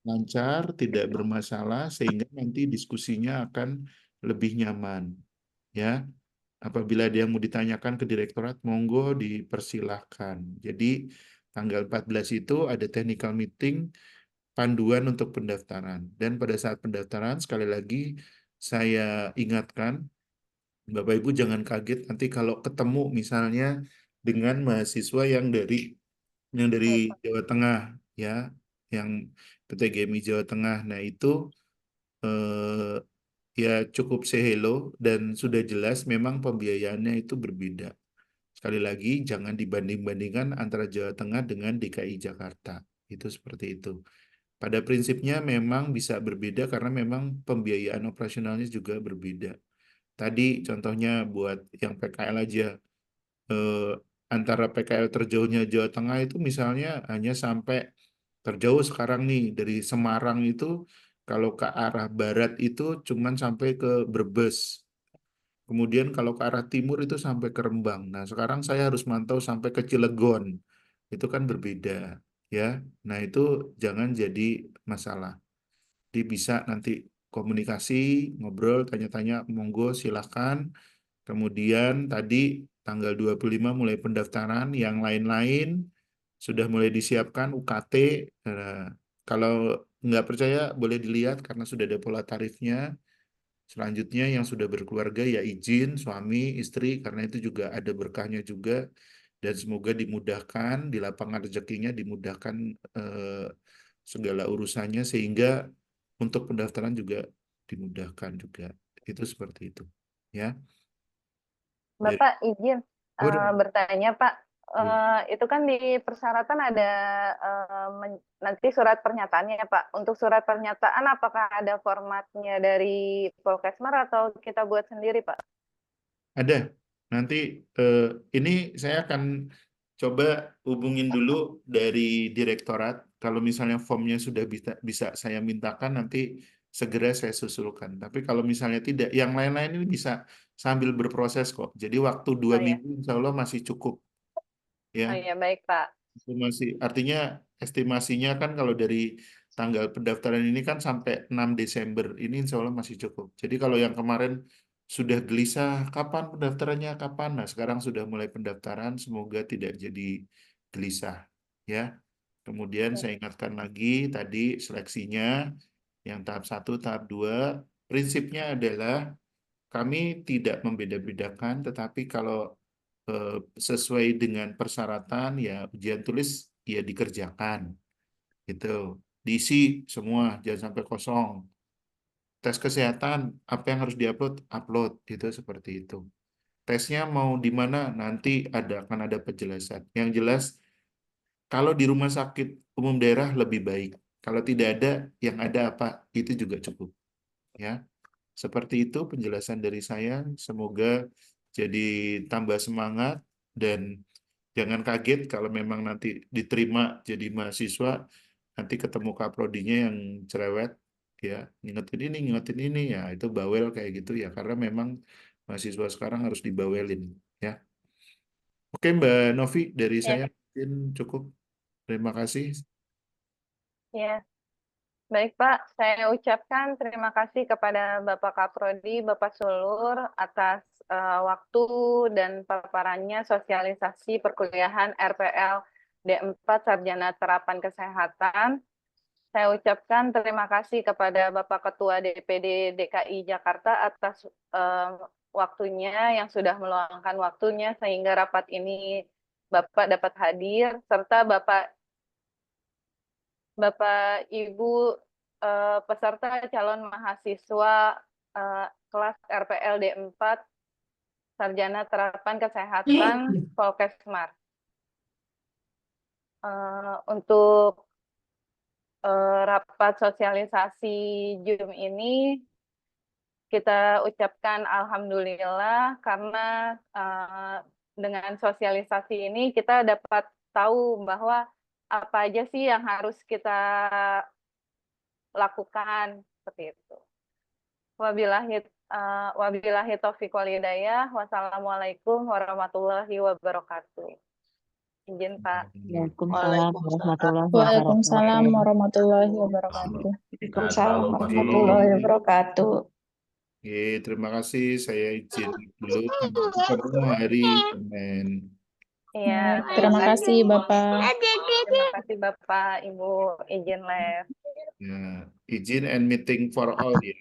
S3: lancar, tidak bermasalah sehingga nanti diskusinya akan lebih nyaman. Ya, apabila ada yang mau ditanyakan ke direktorat, monggo dipersilahkan. Jadi tanggal 14 itu ada technical meeting panduan untuk pendaftaran. Dan pada saat pendaftaran, sekali lagi saya ingatkan, Bapak Ibu jangan kaget nanti kalau ketemu misalnya dengan mahasiswa yang dari Jawa Tengah, ya, yang PTGMI Jawa Tengah. Nah itu ya cukup say hello dan sudah jelas memang pembiayaannya itu berbeda. Sekali lagi jangan dibanding-bandingkan antara Jawa Tengah dengan DKI Jakarta. Itu seperti itu. Pada prinsipnya memang bisa berbeda karena memang pembiayaan operasionalnya juga berbeda. Tadi contohnya buat yang PKL aja, antara PKL terjauhnya Jawa Tengah itu misalnya hanya sampai terjauh sekarang nih dari Semarang itu kalau ke arah barat itu cuman sampai ke Brebes. Kemudian kalau ke arah timur itu sampai ke Rembang. Nah, sekarang saya harus mantau sampai ke Cilegon. Itu kan berbeda, ya. Nah, itu jangan jadi masalah. Jadi bisa nanti komunikasi, ngobrol, tanya-tanya, monggo silahkan. Kemudian tadi tanggal 25 mulai pendaftaran, yang lain-lain sudah mulai disiapkan UKT. Kalau nggak percaya boleh dilihat karena sudah ada pola tarifnya. Selanjutnya yang sudah berkeluarga ya izin suami, istri, karena itu juga ada berkahnya juga. Dan semoga dimudahkan, di lapangan rezekinya dimudahkan segala urusannya sehingga untuk pendaftaran juga dimudahkan juga. Itu seperti itu. Ya.
S1: Bapak izin
S3: Boleh.
S1: bertanya Pak, itu kan di persyaratan ada nanti surat pernyataannya ya Pak. Untuk surat pernyataan apakah ada formatnya dari Polkesmar atau kita buat sendiri Pak?
S3: Ada. Nanti ini saya akan coba hubungin dulu dari direktorat. Kalau misalnya formnya sudah bisa saya mintakan, nanti segera saya susulkan. Tapi kalau misalnya tidak, yang lain-lain ini bisa sambil berproses kok. Jadi waktu 2
S1: Oh ya,
S3: minggu insya Allah masih cukup.
S1: oh
S3: Ya,
S1: ya baik Pak.
S3: Artinya estimasinya kan kalau dari tanggal pendaftaran ini kan sampai 6 Desember. Ini insya Allah masih cukup. Jadi kalau yang kemarin sudah gelisah, kapan pendaftarannya, kapan? Nah, sekarang sudah mulai pendaftaran, semoga tidak jadi gelisah. Ya. Kemudian saya ingatkan lagi tadi seleksinya, yang tahap 1, tahap 2. Prinsipnya adalah kami tidak membeda-bedakan, tetapi kalau sesuai dengan persyaratan ya ujian tulis ya dikerjakan gitu, diisi semua, jangan sampai kosong. Tes kesehatan apa yang harus upload itu, seperti itu. Tesnya mau di mana nanti akan ada penjelasan. Yang jelas kalau di rumah sakit umum daerah lebih baik, kalau tidak ada, yang ada apa itu juga cukup ya. Seperti itu penjelasan dari saya, semoga jadi tambah semangat dan jangan kaget kalau memang nanti diterima jadi mahasiswa, nanti ketemu kaprodinya yang cerewet, ya ngingetin ini, ya itu bawel kayak gitu ya, karena memang mahasiswa sekarang harus dibawelin, ya. Oke Mbak Novi, dari saya mungkin cukup. Terima kasih.
S1: Ya, baik Pak, saya ucapkan terima kasih kepada Bapak Kaprodi, Bapak Sulur atas waktu dan paparannya sosialisasi perkuliahan RPL D4 Sarjana Terapan Kesehatan. Saya ucapkan terima kasih kepada Bapak Ketua DPD DKI Jakarta atas waktunya yang sudah meluangkan waktunya sehingga rapat ini Bapak dapat hadir, serta Bapak Ibu peserta calon mahasiswa kelas RPL D4 Sarjana Terapan Kesehatan Polkesmar. Untuk rapat sosialisasi Zoom ini kita ucapkan alhamdulillah karena dengan sosialisasi ini kita dapat tahu bahwa apa aja sih yang harus kita lakukan, seperti itu. Wabillahi taufiq wal hidayah. Wassalamualaikum warahmatullahi wabarakatuh. Izin Pak.
S10: Waalaikumsalam warahmatullahi wabarakatuh.
S3: Waalaikumsalam
S10: warahmatullahi wabarakatuh.
S3: Oke, terima kasih. Saya izin dulu. Sampai ketemu hari Senin.
S1: Iya,
S10: Terima kasih Bapak.
S1: terima kasih Bapak, Ibu, izin live.
S3: Ya, izin and meeting for all ya.